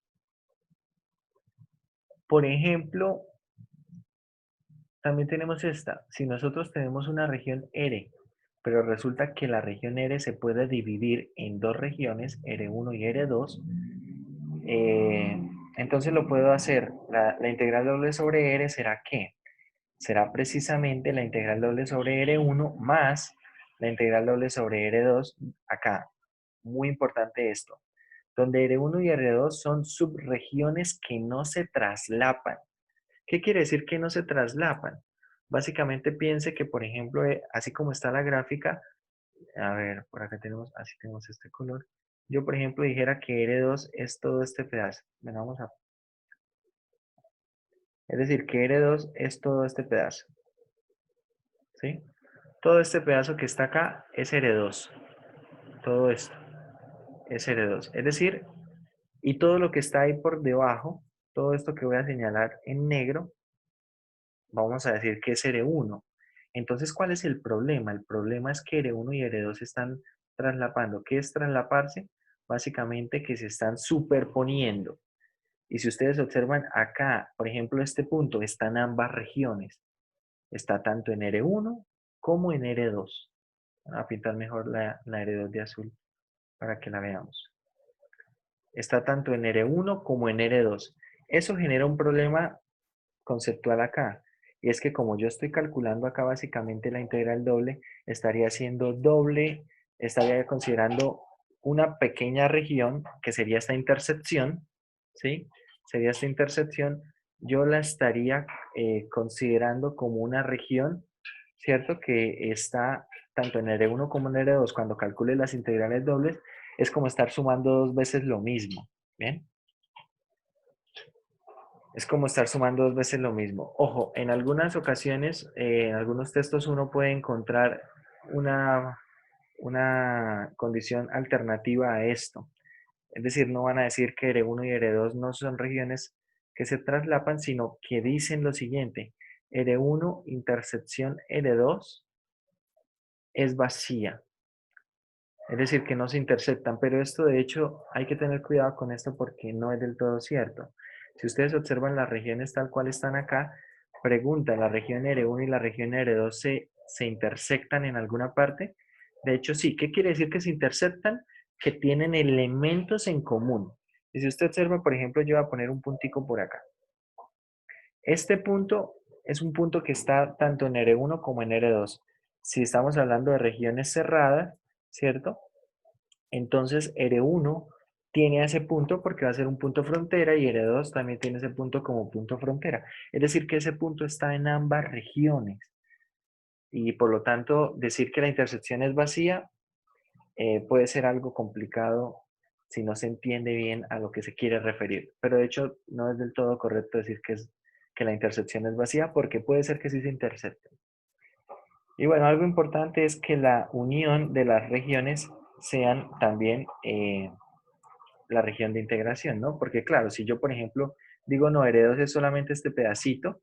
Por ejemplo, también tenemos esta. Si nosotros tenemos una región R, pero resulta que la región R se puede dividir en dos regiones, R1 y R2, entonces lo puedo hacer. La integral doble sobre R será ¿qué? Será precisamente la integral doble sobre R1 más la integral doble sobre R2 acá. Muy importante esto. Donde R1 y R2 son subregiones que no se traslapan. ¿Qué quiere decir que no se traslapan? Básicamente piense que, por ejemplo, así como está la gráfica, a ver, por acá tenemos, así tenemos este color. Yo, por ejemplo, dijera que R2 es todo este pedazo. Bueno, es decir, que R2 es todo este pedazo. ¿Sí? Todo este pedazo que está acá es R2. Todo esto es R2. Es decir, y todo lo que está ahí por debajo, todo esto que voy a señalar en negro, vamos a decir que es R1. Entonces, ¿cuál es el problema? El problema es que R1 y R2 están traslapando. ¿Qué es traslaparse? Básicamente que se están superponiendo. Y si ustedes observan acá, por ejemplo, este punto, están ambas regiones. Está tanto en R1 como en R2. Voy a pintar mejor la R2 de azul para que la veamos. Está tanto en R1 como en R2. Eso genera un problema conceptual acá. Y es que como yo estoy calculando acá básicamente la integral doble, estaría haciendo doble, estaría considerando una pequeña región que sería esta intersección, ¿sí? Sería esta intersección, yo la estaría considerando como una región, ¿cierto? Que está tanto en R1 como en R2, cuando calcule las integrales dobles, es como estar sumando dos veces lo mismo, ¿bien? Es como estar sumando dos veces lo mismo. Ojo, en algunas ocasiones, en algunos textos uno puede encontrar una, una condición alternativa a esto. Es decir, no van a decir que R1 y R2 no son regiones que se traslapan, sino que dicen lo siguiente: R1 intersección R2 es vacía. Es decir, que no se intersectan, pero esto de hecho hay que tener cuidado con esto porque no es del todo cierto. Si ustedes observan las regiones tal cual están acá, pregunta, ¿la región R1 y la región R2 se intersectan en alguna parte? De hecho, sí. ¿Qué quiere decir que se intersectan? Que tienen elementos en común. Y si usted observa, por ejemplo, yo voy a poner un puntico por acá. Este punto es un punto que está tanto en R1 como en R2. Si estamos hablando de regiones cerradas, ¿cierto? Entonces R1 tiene ese punto porque va a ser un punto frontera y R2 también tiene ese punto como punto frontera. Es decir, que ese punto está en ambas regiones. Y por lo tanto, decir que la intersección es vacía puede ser algo complicado si no se entiende bien a lo que se quiere referir. Pero de hecho, no es del todo correcto decir que la intersección es vacía porque puede ser que sí se intersecten. Y bueno, algo importante es que la unión de las regiones sean también la región de integración, ¿no? Porque claro, si yo, por ejemplo, digo, no, R2 es solamente este pedacito,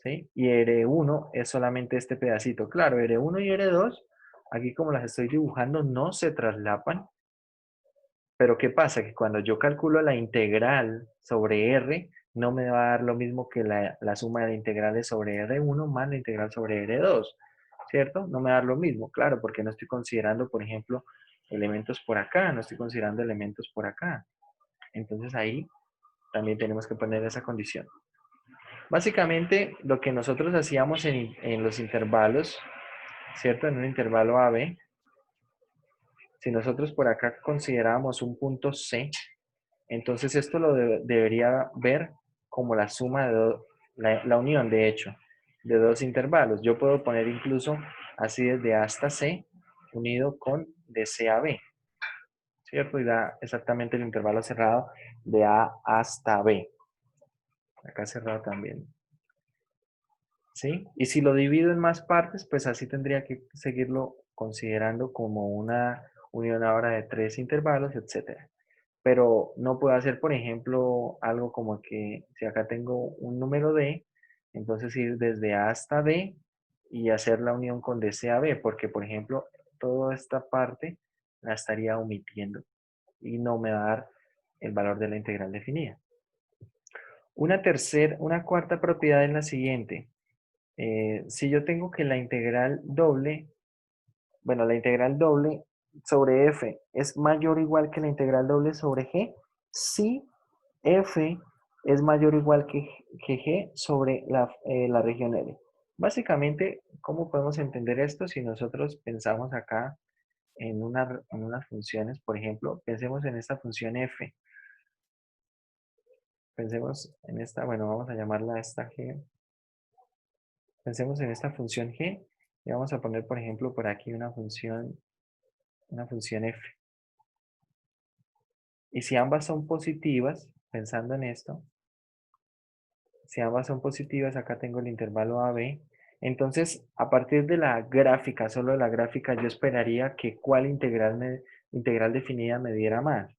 ¿sí? Y R1 es solamente este pedacito. Claro, R1 y R2, aquí como las estoy dibujando, no se traslapan, pero ¿qué pasa? Que cuando yo calculo la integral sobre R, no me va a dar lo mismo que la suma de integrales sobre R1 más la integral sobre R2, ¿cierto? No me va a dar lo mismo, claro, porque no estoy considerando, por ejemplo, elementos por acá, no estoy considerando elementos por acá. Entonces ahí también tenemos que poner esa condición. Básicamente lo que nosotros hacíamos en los intervalos, ¿cierto? En un intervalo AB, si nosotros por acá considerábamos un punto C, entonces esto lo debería ver como la suma de la unión, de hecho, de dos intervalos. Yo puedo poner incluso así desde A hasta C unido con de C a B, ¿cierto? Y da exactamente el intervalo cerrado de A hasta B. Acá cerrado también. ¿Sí? Y si lo divido en más partes, pues así tendría que seguirlo considerando como una unión ahora de tres intervalos, etcétera. Pero no puedo hacer, por ejemplo, algo como que si acá tengo un número D, entonces ir desde A hasta D y hacer la unión con DC a B, porque, por ejemplo, toda esta parte la estaría omitiendo y no me va a dar el valor de la integral definida. Una cuarta propiedad es la siguiente. Si yo tengo que la integral doble, bueno, la integral doble sobre f es mayor o igual que la integral doble sobre g, si f es mayor o igual que g sobre la región L. Básicamente, ¿cómo podemos entender esto si nosotros pensamos acá en unas funciones? Por ejemplo, pensemos en esta función f. Pensemos en esta, bueno, vamos a llamarla esta g. Pensemos en esta función g y vamos a poner, por ejemplo, por aquí una función f. Y si ambas son positivas, pensando en esto, si ambas son positivas, acá tengo el intervalo AB, entonces a partir de la gráfica, solo de la gráfica, yo esperaría que cuál integral definida me diera más.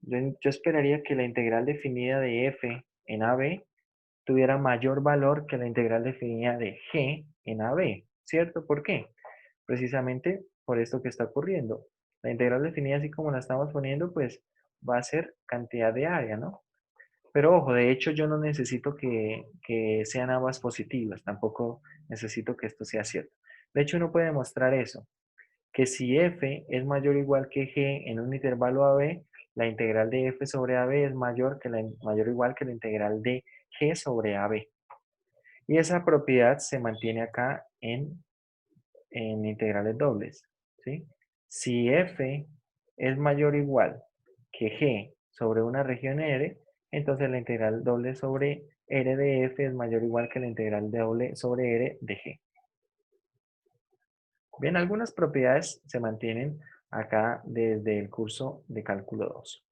Yo esperaría que la integral definida de f en AB tuviera mayor valor que la integral definida de g en AB, ¿cierto? ¿Por qué? Precisamente por esto que está ocurriendo. La integral definida así como la estamos poniendo, pues va a ser cantidad de área, ¿no? Pero ojo, de hecho yo no necesito que sean ambas positivas, tampoco necesito que esto sea cierto. De hecho uno puede demostrar eso, que si f es mayor o igual que g en un intervalo AB, la integral de f sobre AB es mayor o igual que la integral de g sobre AB. Y esa propiedad se mantiene acá en integrales dobles, ¿sí? Si f es mayor o igual que g sobre una región R, entonces la integral doble sobre R de f es mayor o igual que la integral doble sobre R de g. Bien, algunas propiedades se mantienen acá desde el curso de cálculo 2.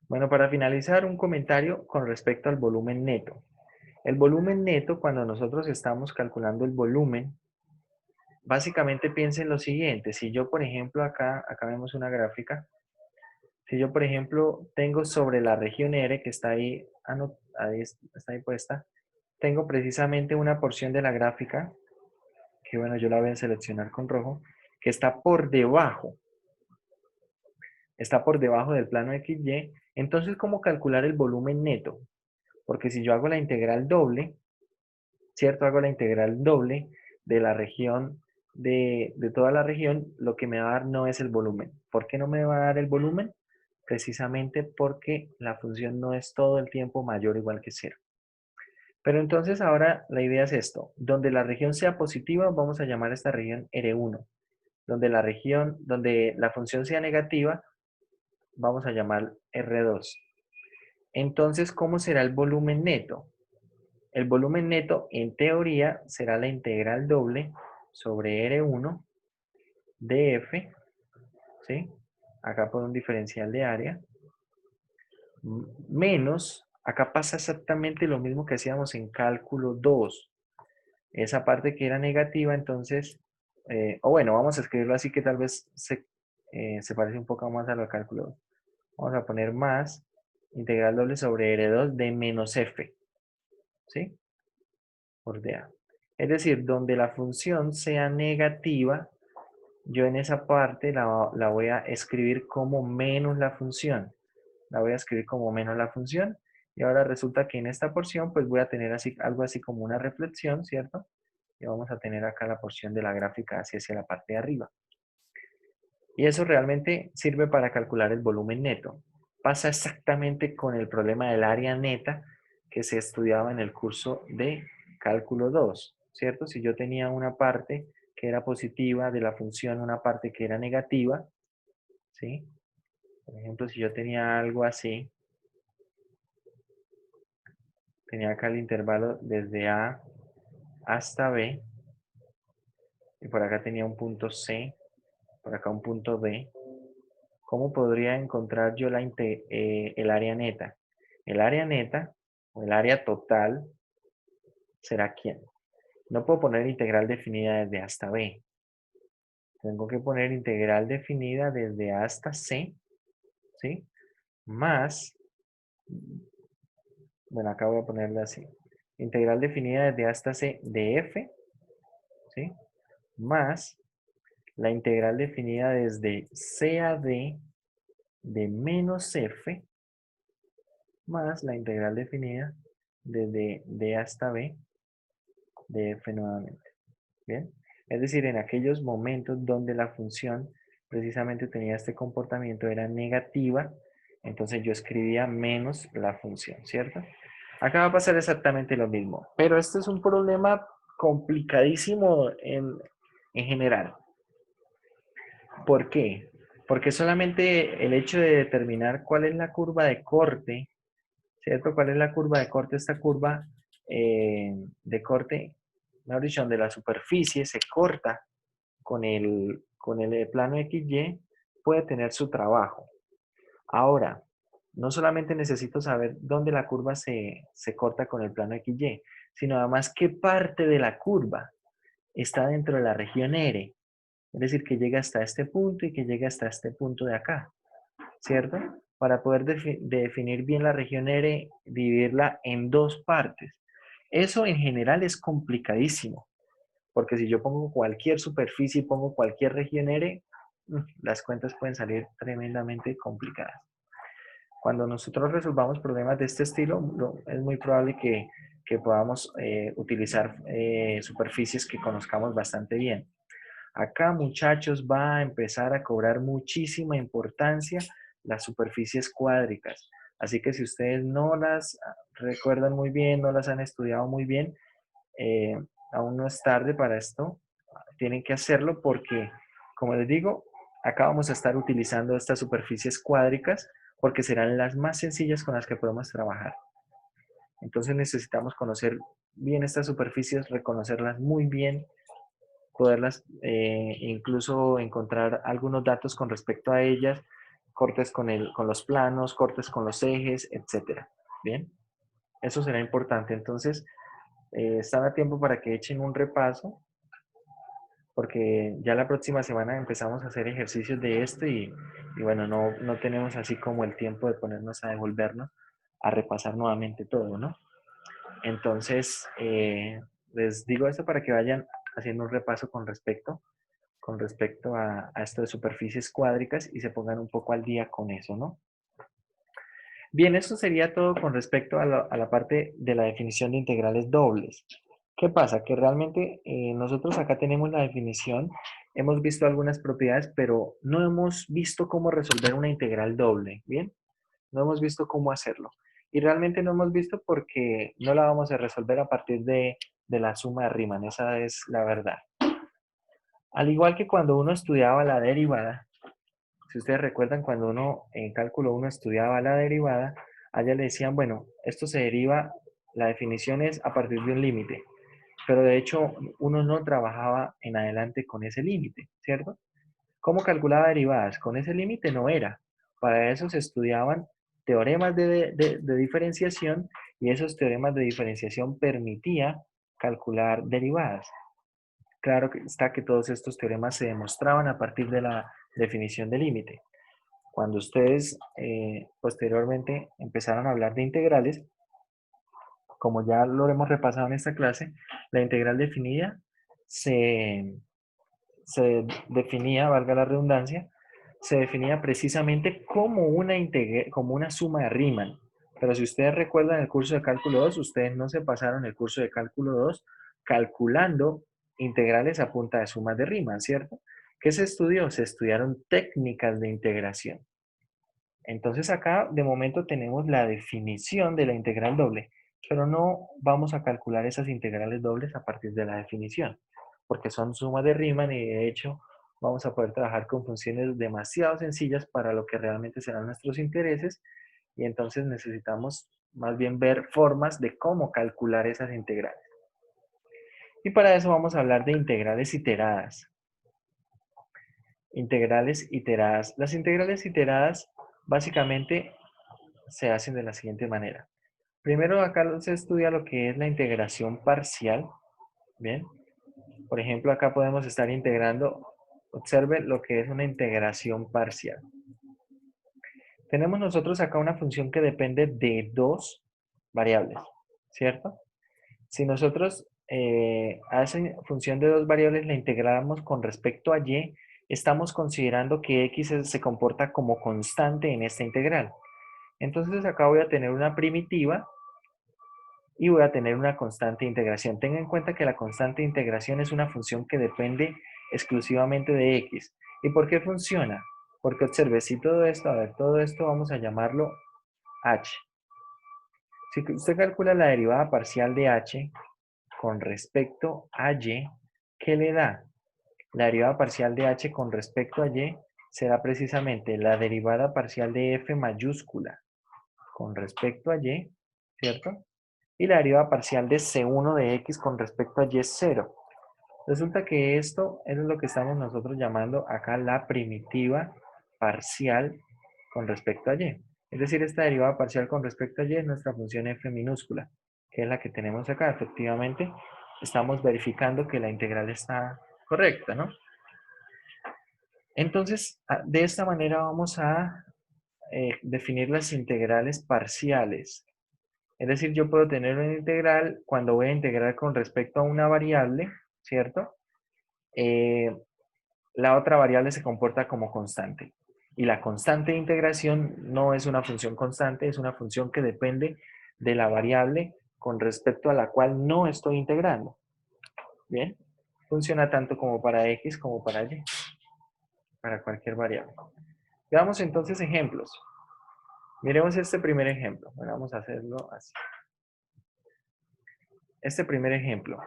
Bueno, para finalizar, un comentario con respecto al volumen neto. El volumen neto, cuando nosotros estamos calculando el volumen básicamente piensen lo siguiente. Si yo, por ejemplo, acá vemos una gráfica. Si yo, por ejemplo, tengo sobre la región R, que está ahí, ahí está ahí puesta, tengo precisamente una porción de la gráfica, que bueno, yo la voy a seleccionar con rojo, que está por debajo del plano XY. Entonces, ¿cómo calcular el volumen neto? Porque si yo hago la integral doble, ¿cierto? Hago la integral doble de la región, de toda la región, lo que me va a dar no es el volumen. ¿Por qué no me va a dar el volumen? Precisamente porque la función no es todo el tiempo mayor o igual que cero. Pero entonces ahora la idea es esto. Donde la región sea positiva, vamos a llamar a esta región R1. Donde la función sea negativa, vamos a llamar R2. Entonces, ¿cómo será el volumen neto? El volumen neto, en teoría, será la integral doble sobre R1 de F, ¿sí? Acá por un diferencial de área, menos, acá pasa exactamente lo mismo que hacíamos en cálculo 2. Esa parte que era negativa, entonces, o bueno, vamos a escribirlo así que tal vez se parece un poco más a lo de cálculo 2. Vamos a poner más integral doble sobre R2 de menos F, ¿sí? Por DA. Es decir, donde la función sea negativa, yo en esa parte la voy a escribir como menos la función. La voy a escribir como menos la función. Y ahora resulta que en esta porción pues voy a tener así, algo así como una reflexión, ¿cierto? Y vamos a tener acá la porción de la gráfica hacia la parte de arriba. Y eso realmente sirve para calcular el volumen neto. Pasa exactamente con el problema del área neta que se estudiaba en el curso de cálculo 2, ¿cierto? Si yo tenía una parte que era positiva de la función, una parte que era negativa, ¿sí? Por ejemplo, si yo tenía algo así, tenía acá el intervalo desde A hasta B, y por acá tenía un punto C, por acá un punto B. ¿Cómo podría encontrar yo el área neta? El área neta, o el área total, será ¿quién? No puedo poner integral definida desde A hasta B. Tengo que poner integral definida desde A hasta C, ¿sí? Más, bueno, acá voy a ponerle así. Integral definida desde A hasta C de F, ¿sí? Más la integral definida desde C a D de menos F, más la integral definida desde D hasta B de F nuevamente. ¿Bien? Es decir, en aquellos momentos donde la función precisamente tenía este comportamiento, era negativa, entonces yo escribía menos la función, ¿cierto? Acá va a pasar exactamente lo mismo, pero este es un problema complicadísimo en general. ¿Por qué? Porque solamente el hecho de determinar cuál es la curva de corte, ¿cierto? ¿Cuál es la curva de corte? Esta curva de corte, mejor dicho, donde la superficie se corta con el plano XY, puede tener su trabajo. Ahora, no solamente necesito saber dónde la curva se corta con el plano XY, sino además qué parte de la curva está dentro de la región R. Es decir, que llega hasta este punto y que llega hasta este punto de acá, ¿cierto? Para poder definir bien la región R, dividirla en dos partes. Eso en general es complicadísimo, porque si yo pongo cualquier superficie y pongo cualquier región R, las cuentas pueden salir tremendamente complicadas. Cuando nosotros resolvamos problemas de este estilo, es muy probable que podamos utilizar superficies que conozcamos bastante bien. Acá, muchachos, va a empezar a cobrar muchísima importancia las superficies cuádricas. Así que si ustedes no las recuerdan muy bien, no las han estudiado muy bien, eh, aún no es tarde para esto. Tienen que hacerlo porque, como les digo, acá vamos a estar utilizando estas superficies cuádricas porque serán las más sencillas con las que podemos trabajar. Entonces necesitamos conocer bien estas superficies, reconocerlas muy bien, poderlas incluso encontrar algunos datos con respecto a ellas, cortes con los planos, cortes con los ejes, etcétera. Bien, eso será importante. Entonces, están a tiempo para que echen un repaso porque ya la próxima semana empezamos a hacer ejercicios de esto y bueno, no tenemos así como el tiempo de ponernos a devolvernos, a repasar nuevamente todo, ¿no? Entonces, les digo esto para que vayan haciendo un repaso con respecto a esto de superficies cuádricas y se pongan un poco al día con eso, ¿no? Bien, esto sería todo con respecto a la parte de la definición de integrales dobles. ¿Qué pasa? Que realmente nosotros acá tenemos la definición, hemos visto algunas propiedades, pero no hemos visto cómo resolver una integral doble, ¿bien? No hemos visto cómo hacerlo. Y realmente no hemos visto porque no la vamos a resolver a partir de la suma de Riemann, esa es la verdad. Al igual que cuando uno estudiaba la derivada, si ustedes recuerdan, cuando uno en cálculo 1 estudiaba la derivada, allá le decían, bueno, esto se deriva, la definición es a partir de un límite, pero de hecho uno no trabajaba en adelante con ese límite, ¿cierto? ¿Cómo calculaba derivadas? Con ese límite no era. Para eso se estudiaban teoremas de diferenciación y esos teoremas de diferenciación permitía calcular derivadas. Claro que está que todos estos teoremas se demostraban a partir de la definición de límite. Cuando ustedes posteriormente empezaron a hablar de integrales, como ya lo hemos repasado en esta clase, la integral definida se, se definía, valga la redundancia, se definía precisamente como como una suma de Riemann. Pero si ustedes recuerdan el curso de cálculo 2, ustedes no se pasaron el curso de cálculo 2 calculando integrales a punta de sumas de Riemann, ¿cierto? ¿Qué se estudió? Se estudiaron técnicas de integración. Entonces acá de momento tenemos la definición de la integral doble, pero no vamos a calcular esas integrales dobles a partir de la definición, porque son sumas de Riemann y de hecho vamos a poder trabajar con funciones demasiado sencillas para lo que realmente serán nuestros intereses y entonces necesitamos más bien ver formas de cómo calcular esas integrales. Y para eso vamos a hablar de integrales iteradas. Integrales iteradas. Las integrales iteradas básicamente se hacen de la siguiente manera. Primero acá se estudia lo que es la integración parcial. Bien. Por ejemplo, acá podemos estar integrando, observe lo que es una integración parcial. Tenemos nosotros acá una función que depende de dos variables, ¿cierto? Si nosotros a esa función de dos variables la integramos con respecto a y, estamos considerando que x se comporta como constante en esta integral. Entonces acá voy a tener una primitiva y voy a tener una constante de integración. Tenga en cuenta que la constante de integración es una función que depende exclusivamente de x. ¿Y por qué funciona? Porque observe, si todo esto, a ver, todo esto vamos a llamarlo h. Si usted calcula la derivada parcial de h con respecto a y, ¿qué le da? La derivada parcial de h con respecto a y será precisamente la derivada parcial de f mayúscula con respecto a y, ¿cierto? Y la derivada parcial de C1 de X con respecto a Y es 0. Resulta que esto es lo que estamos nosotros llamando acá la primitiva parcial con respecto a Y. Es decir, esta derivada parcial con respecto a Y es nuestra función f minúscula, que es la que tenemos acá. Efectivamente, estamos verificando que la integral está correcta, ¿no? Entonces, de esta manera vamos a definir las integrales parciales. Es decir, yo puedo tener una integral cuando voy a integrar con respecto a una variable, ¿cierto? La otra variable se comporta como constante. Y la constante de integración no es una función constante, es una función que depende de la variable con respecto a la cual no estoy integrando. ¿Bien? Funciona tanto como para x como para y, para cualquier variable. Veamos entonces ejemplos. Miremos este primer ejemplo. Bueno, vamos a hacerlo así. Este primer ejemplo.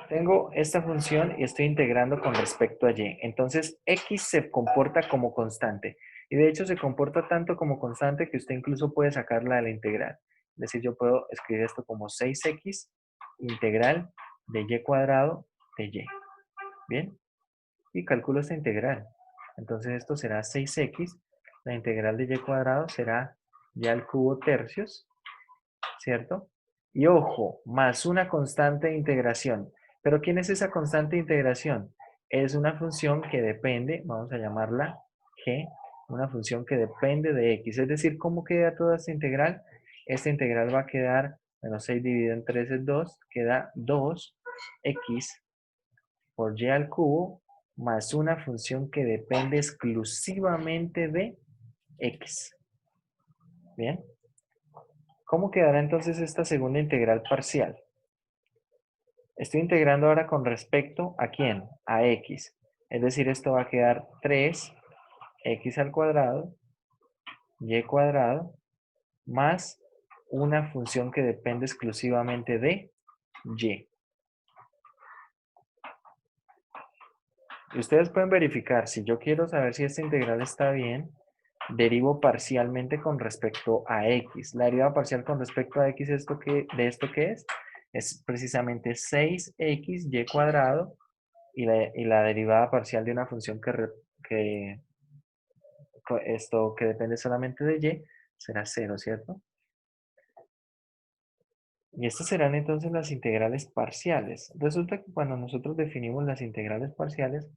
Tengo esta función y estoy integrando con respecto a y. Entonces, x se comporta como constante. Y de hecho se comporta tanto como constante que usted incluso puede sacarla de la integral. Es decir, yo puedo escribir esto como 6x integral de y cuadrado de y. ¿Bien? Y calculo esta integral. Entonces esto será 6x. La integral de y cuadrado será y al cubo tercios. ¿Cierto? Y ojo, más una constante de integración. ¿Pero quién es esa constante de integración? es una función que depende, vamos a llamarla g, una función que depende de x. Es decir, ¿cómo queda toda esta integral? Esta integral va a quedar, bueno, 6 dividido en 3 es 2, queda 2x por y al cubo más una función que depende exclusivamente de x. Bien. ¿Cómo quedará entonces esta segunda integral parcial? Estoy integrando ahora con respecto a ¿quién? A x. Es decir, esto va a quedar 3x al cuadrado, y cuadrado, más una función que depende exclusivamente de y. Y ustedes pueden verificar, si yo quiero saber si esta integral está bien, derivo parcialmente con respecto a x. La derivada parcial con respecto a x, ¿de esto qué es? Es precisamente 6x y cuadrado, y la derivada parcial de una función que depende solamente de y será 0, ¿cierto? Y estas serán entonces las integrales parciales. Resulta que cuando nosotros definimos las integrales parciales,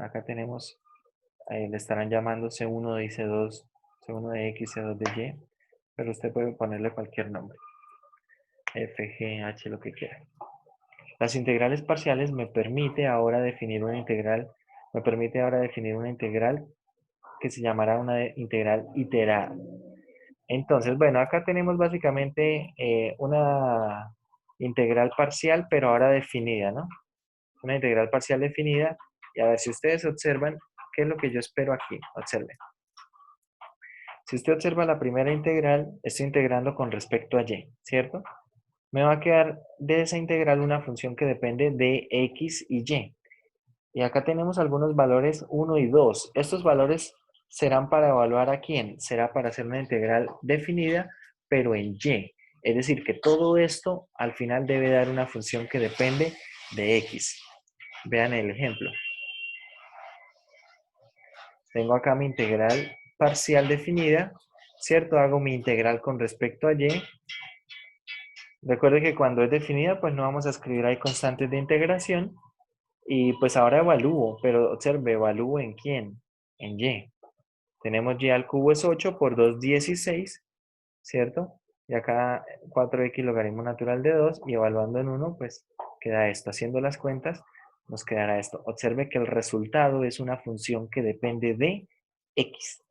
acá tenemos, le estarán llamando C1 de C2, C1 de X, C2 de Y, pero usted puede ponerle cualquier nombre, F, G, H, lo que quiera. Las integrales parciales me permite ahora definir una integral que se llamará una integral iterada. Entonces, bueno, acá tenemos básicamente una integral parcial, pero ahora definida, ¿no? Una integral parcial definida. Y a ver, si ustedes observan, ¿qué es lo que yo espero aquí? Observen. Si usted observa la primera integral, estoy integrando con respecto a y, ¿cierto? Me va a quedar de esa integral una función que depende de x y y. Y acá tenemos algunos valores 1 y 2. Estos valores serán para evaluar a quién. Será para hacer una integral definida, pero en y. Es decir, que todo esto al final debe dar una función que depende de x. Vean el ejemplo. Tengo acá mi integral parcial definida, ¿cierto? Hago mi integral con respecto a y. Recuerde que cuando es definida, pues no vamos a escribir ahí constantes de integración. Y pues ahora evalúo, pero observe, evalúo en quién, en y. Tenemos y al cubo es 8 por 2, 16, ¿cierto? Y acá 4x logaritmo natural de 2 y evaluando en 1, pues queda esto. Haciendo las cuentas, nos quedará esto. Observe que el resultado es una función que depende de x.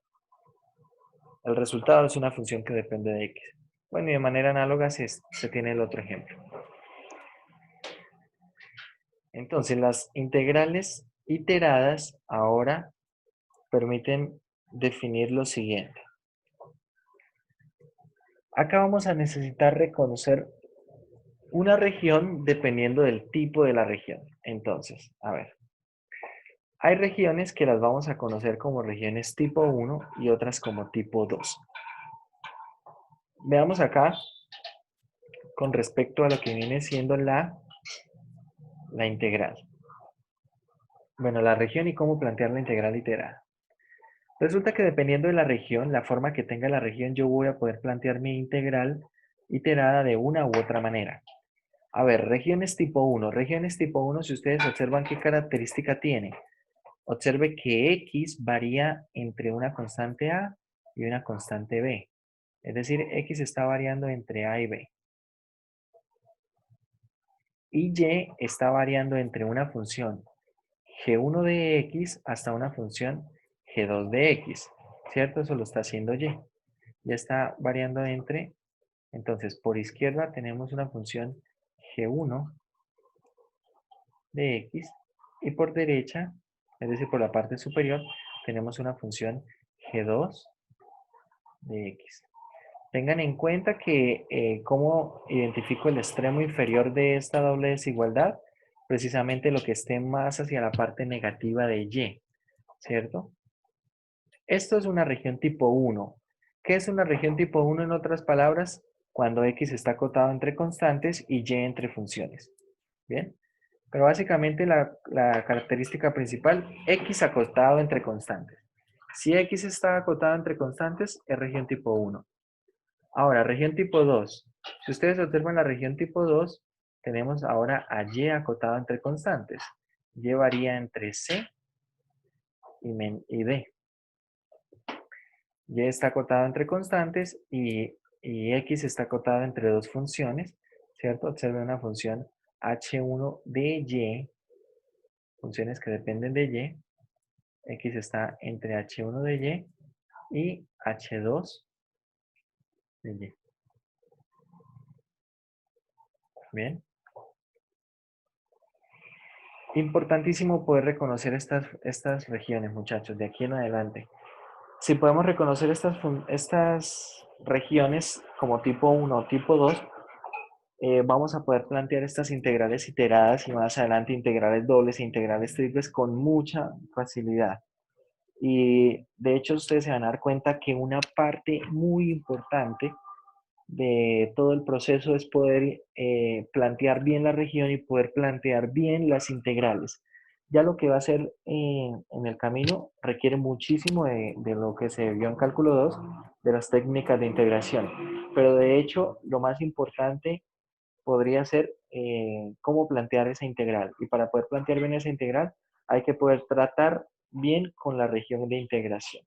El resultado es una función que depende de x. Bueno, y de manera análoga se tiene el otro ejemplo. Entonces, las integrales iteradas ahora permiten definir lo siguiente. Acá vamos a necesitar reconocer una región dependiendo del tipo de la región. Entonces, a ver. Hay regiones que las vamos a conocer como regiones tipo 1 y otras como tipo 2. Veamos acá con respecto a lo que viene siendo la integral. Bueno, la región y cómo plantear la integral iterada. Resulta que dependiendo de la región, la forma que tenga la región, yo voy a poder plantear mi integral iterada de una u otra manera. A ver, regiones tipo 1. Regiones tipo 1, si ustedes observan qué característica tiene. Observe que x varía entre una constante a y una constante b. Es decir, x está variando entre a y b. Y y está variando entre una función g1 de x hasta una función g2 de x. ¿Cierto? Eso lo está haciendo y. Ya está variando entre. Entonces, por izquierda tenemos una función g1 de x y por derecha, es decir, por la parte superior, tenemos una función g2 de x. Tengan en cuenta que cómo identifico el extremo inferior de esta doble desigualdad, precisamente lo que esté más hacia la parte negativa de y, ¿cierto? Esto es una región tipo 1. ¿Qué es una región tipo 1 en otras palabras? Cuando x está acotado entre constantes y y entre funciones. ¿Bien? Pero básicamente la característica principal, x acotado entre constantes. Si x está acotado entre constantes, es región tipo 1. Ahora, región tipo 2. Si ustedes observan la región tipo 2, tenemos ahora a y acotado entre constantes. Y varía entre C y D. Y está acotado entre constantes y X está acotado entre dos funciones, ¿cierto? Observe una función H1 de Y, funciones que dependen de Y. X está entre H1 de Y y H2 de Y. Bien. Importantísimo poder reconocer estas regiones, muchachos, de aquí en adelante. Si podemos reconocer estas regiones como tipo 1 o tipo 2, vamos a poder plantear estas integrales iteradas y más adelante integrales dobles e integrales triples con mucha facilidad. Y de hecho ustedes se van a dar cuenta que una parte muy importante de todo el proceso es poder plantear bien la región y poder plantear bien las integrales. Ya lo que va a hacer en el camino requiere muchísimo de lo que se vio en cálculo 2, de las técnicas de integración. Pero de hecho, lo más importante podría ser cómo plantear esa integral. Y para poder plantear bien esa integral, hay que poder tratar bien con la región de integración.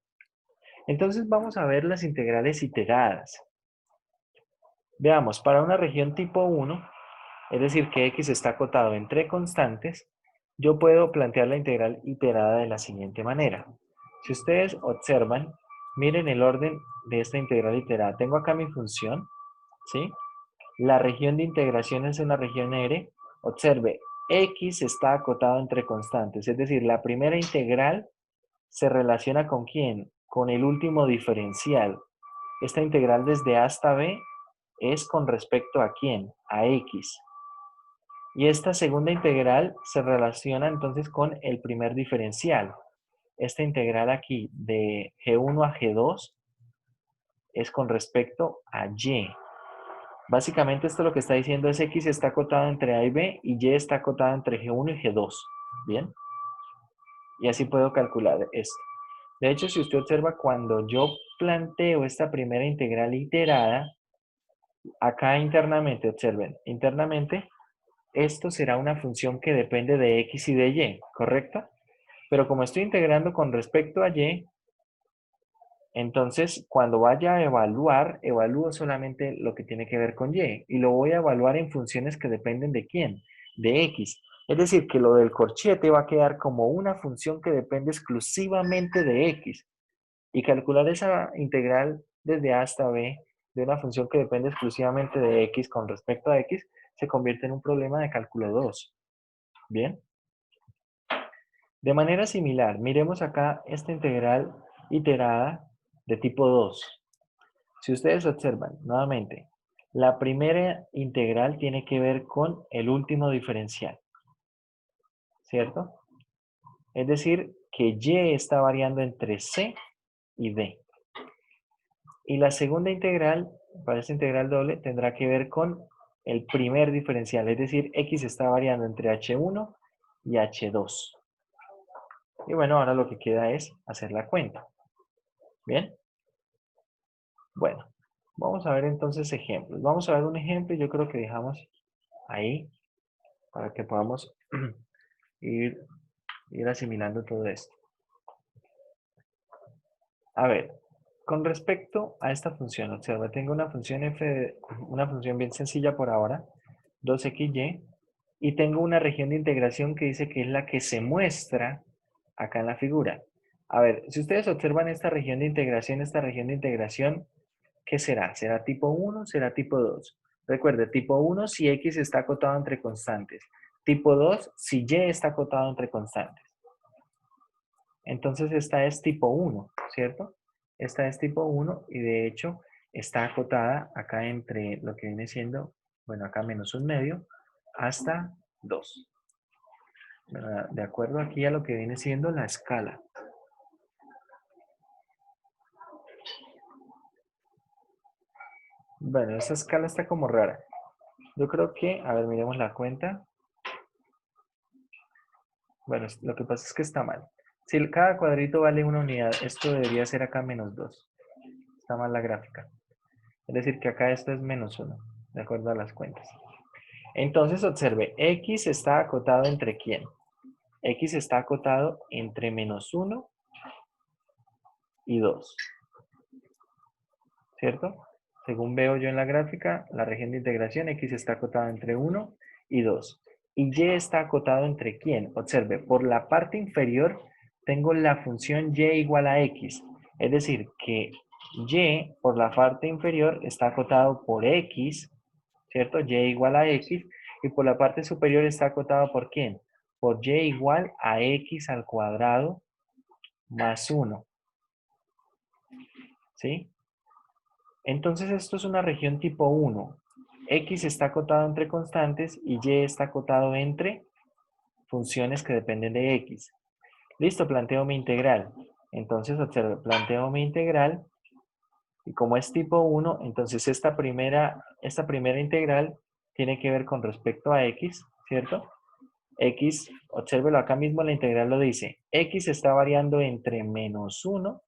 Entonces vamos a ver las integrales iteradas. Veamos, para una región tipo 1, es decir, que x está acotado entre constantes, yo puedo plantear la integral iterada de la siguiente manera. Si ustedes observan, miren el orden de esta integral iterada. Tengo acá mi función, ¿sí? La región de integración es una región R. Observe, x está acotado entre constantes, es decir, la primera integral se relaciona ¿con quién? Con el último diferencial. Esta integral desde A hasta B es con respecto a quién? A x. Y esta segunda integral se relaciona entonces con el primer diferencial. Esta integral aquí de G1 a G2 es con respecto a y. Básicamente esto lo que está diciendo es x está acotado entre A y B y y está acotado entre G1 y G2. ¿Bien? Y así puedo calcular esto. De hecho, si usted observa, cuando yo planteo esta primera integral iterada, acá internamente, observen, internamente, esto será una función que depende de x y de y, ¿correcto? Pero como estoy integrando con respecto a y, entonces cuando vaya a evaluar, evalúo solamente lo que tiene que ver con y. Y lo voy a evaluar en funciones que dependen de quién, de x. Es decir, que lo del corchete va a quedar como una función que depende exclusivamente de x. Y calcular esa integral desde A hasta B de una función que depende exclusivamente de x con respecto a x se convierte en un problema de cálculo 2. ¿Bien? De manera similar, miremos acá esta integral iterada de tipo 2. Si ustedes observan, nuevamente, la primera integral tiene que ver con el último diferencial, ¿cierto? Es decir, que y está variando entre c y d. Y la segunda integral, para esta integral doble, tendrá que ver con el primer diferencial, es decir, x está variando entre h1 y h2. Y bueno, ahora lo que queda es hacer la cuenta. ¿Bien? Bueno, vamos a ver entonces ejemplos. Vamos a ver un ejemplo y yo creo que dejamos ahí para que podamos ir asimilando todo esto. A ver, con respecto a esta función, observa, tengo una función una función bien sencilla por ahora, 2xy, y tengo una región de integración que dice que es la que se muestra acá en la figura. A ver, si ustedes observan esta región de integración, ¿qué será? ¿Será tipo 1? ¿Será tipo 2? Recuerde, tipo 1 si x está acotado entre constantes. Tipo 2 si y está acotado entre constantes. Entonces esta es tipo 1, ¿cierto? Esta es tipo 1 y de hecho está acotada acá entre lo que viene siendo, bueno, acá menos un medio, hasta 2. De acuerdo aquí a lo que viene siendo la escala. Bueno, esta escala está como rara. Yo creo que, a ver, miremos la cuenta. Bueno, lo que pasa es que está mal. Si cada cuadrito vale una unidad, esto debería ser acá menos 2. Está mal la gráfica. Es decir, que acá esto es menos 1, de acuerdo a las cuentas. Entonces, observe, x está acotado entre quién. X está acotado entre -1 y 2, ¿cierto? Según veo yo en la gráfica, la región de integración, X está acotado entre 1 y 2. ¿Y Y está acotado entre quién? Observe, por la parte inferior tengo la función Y igual a X. Es decir, que Y por la parte inferior está acotado por X, ¿cierto? Y igual a X. Y por la parte superior está acotado por quién? Por Y igual a X al cuadrado más 1. ¿Sí? Entonces esto es una región tipo 1. X está acotado entre constantes y Y está acotado entre funciones que dependen de X. Listo, planteo mi integral. Entonces, observe, planteo mi integral y como es tipo 1, entonces esta primera integral tiene que ver con respecto a X, ¿cierto? X, obsérvelo acá mismo, la integral lo dice. X está variando entre -1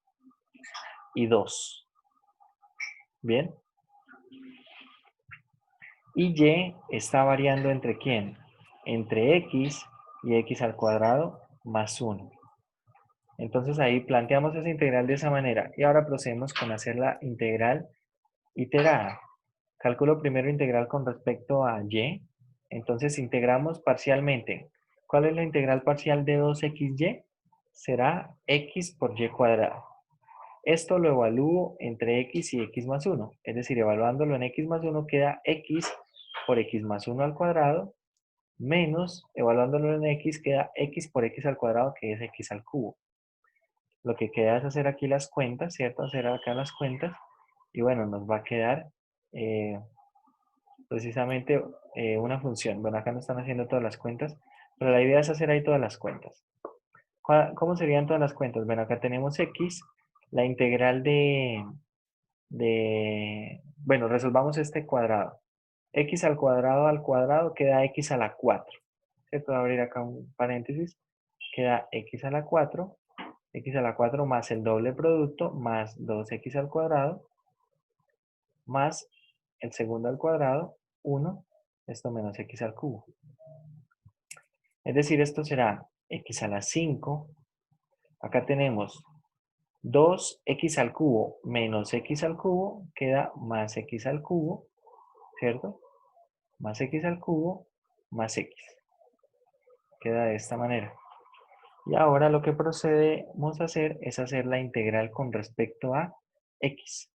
y 2. ¿Bien? Y Y está variando entre quién? Entre X y X al cuadrado más 1. Entonces ahí planteamos esa integral de esa manera. Y ahora procedemos con hacer la integral iterada. Calculo primero integral con respecto a Y. Entonces integramos parcialmente. ¿Cuál es la integral parcial de 2xy? Será x por y cuadrado. Esto lo evalúo entre x y x más 1. Es decir, evaluándolo en x más 1 queda x por x más 1 al cuadrado, menos, evaluándolo en x, queda x por x al cuadrado, que es x al cubo. Lo que queda es hacer aquí las cuentas, ¿cierto? Hacer acá las cuentas. Y bueno, nos va a quedar precisamente una función. Bueno, acá no están haciendo todas las cuentas, pero la idea es hacer ahí todas las cuentas. ¿Cómo serían todas las cuentas? Bueno, acá tenemos x, la integral bueno, resolvamos este cuadrado. X al cuadrado queda x a la 4. ¿Cierto? Voy a abrir acá un paréntesis. Queda x a la 4. X a la 4 más el doble producto más 2x al cuadrado más el segundo al cuadrado, 1, esto menos x al cubo. Es decir, esto será x a la 5. Acá tenemos 2x al cubo menos x al cubo, queda más x al cubo, ¿cierto? Más x al cubo más x. Queda de esta manera. Y ahora lo que procedemos a hacer es hacer la integral con respecto a x.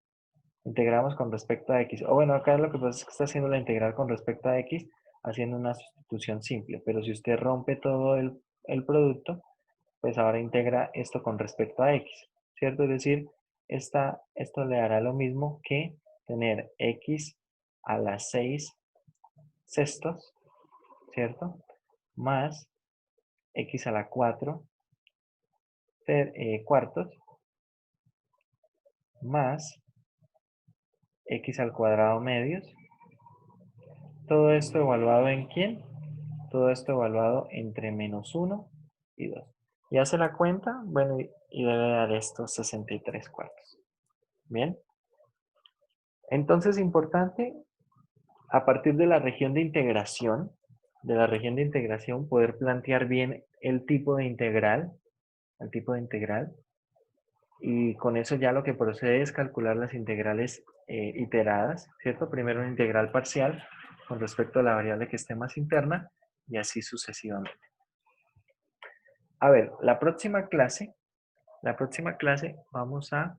Integramos con respecto a x. O bueno, acá lo que pasa es que está haciendo la integral con respecto a x, haciendo una sustitución simple. Pero si usted rompe todo el producto, pues ahora integra esto con respecto a x, ¿cierto? Es decir, esto le hará lo mismo que tener x a las 6 sextos, ¿cierto? Más x a la 4 cuartos, más x al cuadrado medios. Todo esto evaluado en ¿quién? Todo esto evaluado entre -1 y 2. ¿Y hace la cuenta? Bueno, y debe dar estos 63 cuartos. Bien. Entonces, importante, a partir de la región de integración, poder plantear bien el tipo de integral, y con eso ya lo que procede es calcular las integrales iteradas, ¿cierto? Primero una integral parcial con respecto a la variable que esté más interna, y así sucesivamente. A ver, la próxima clase vamos a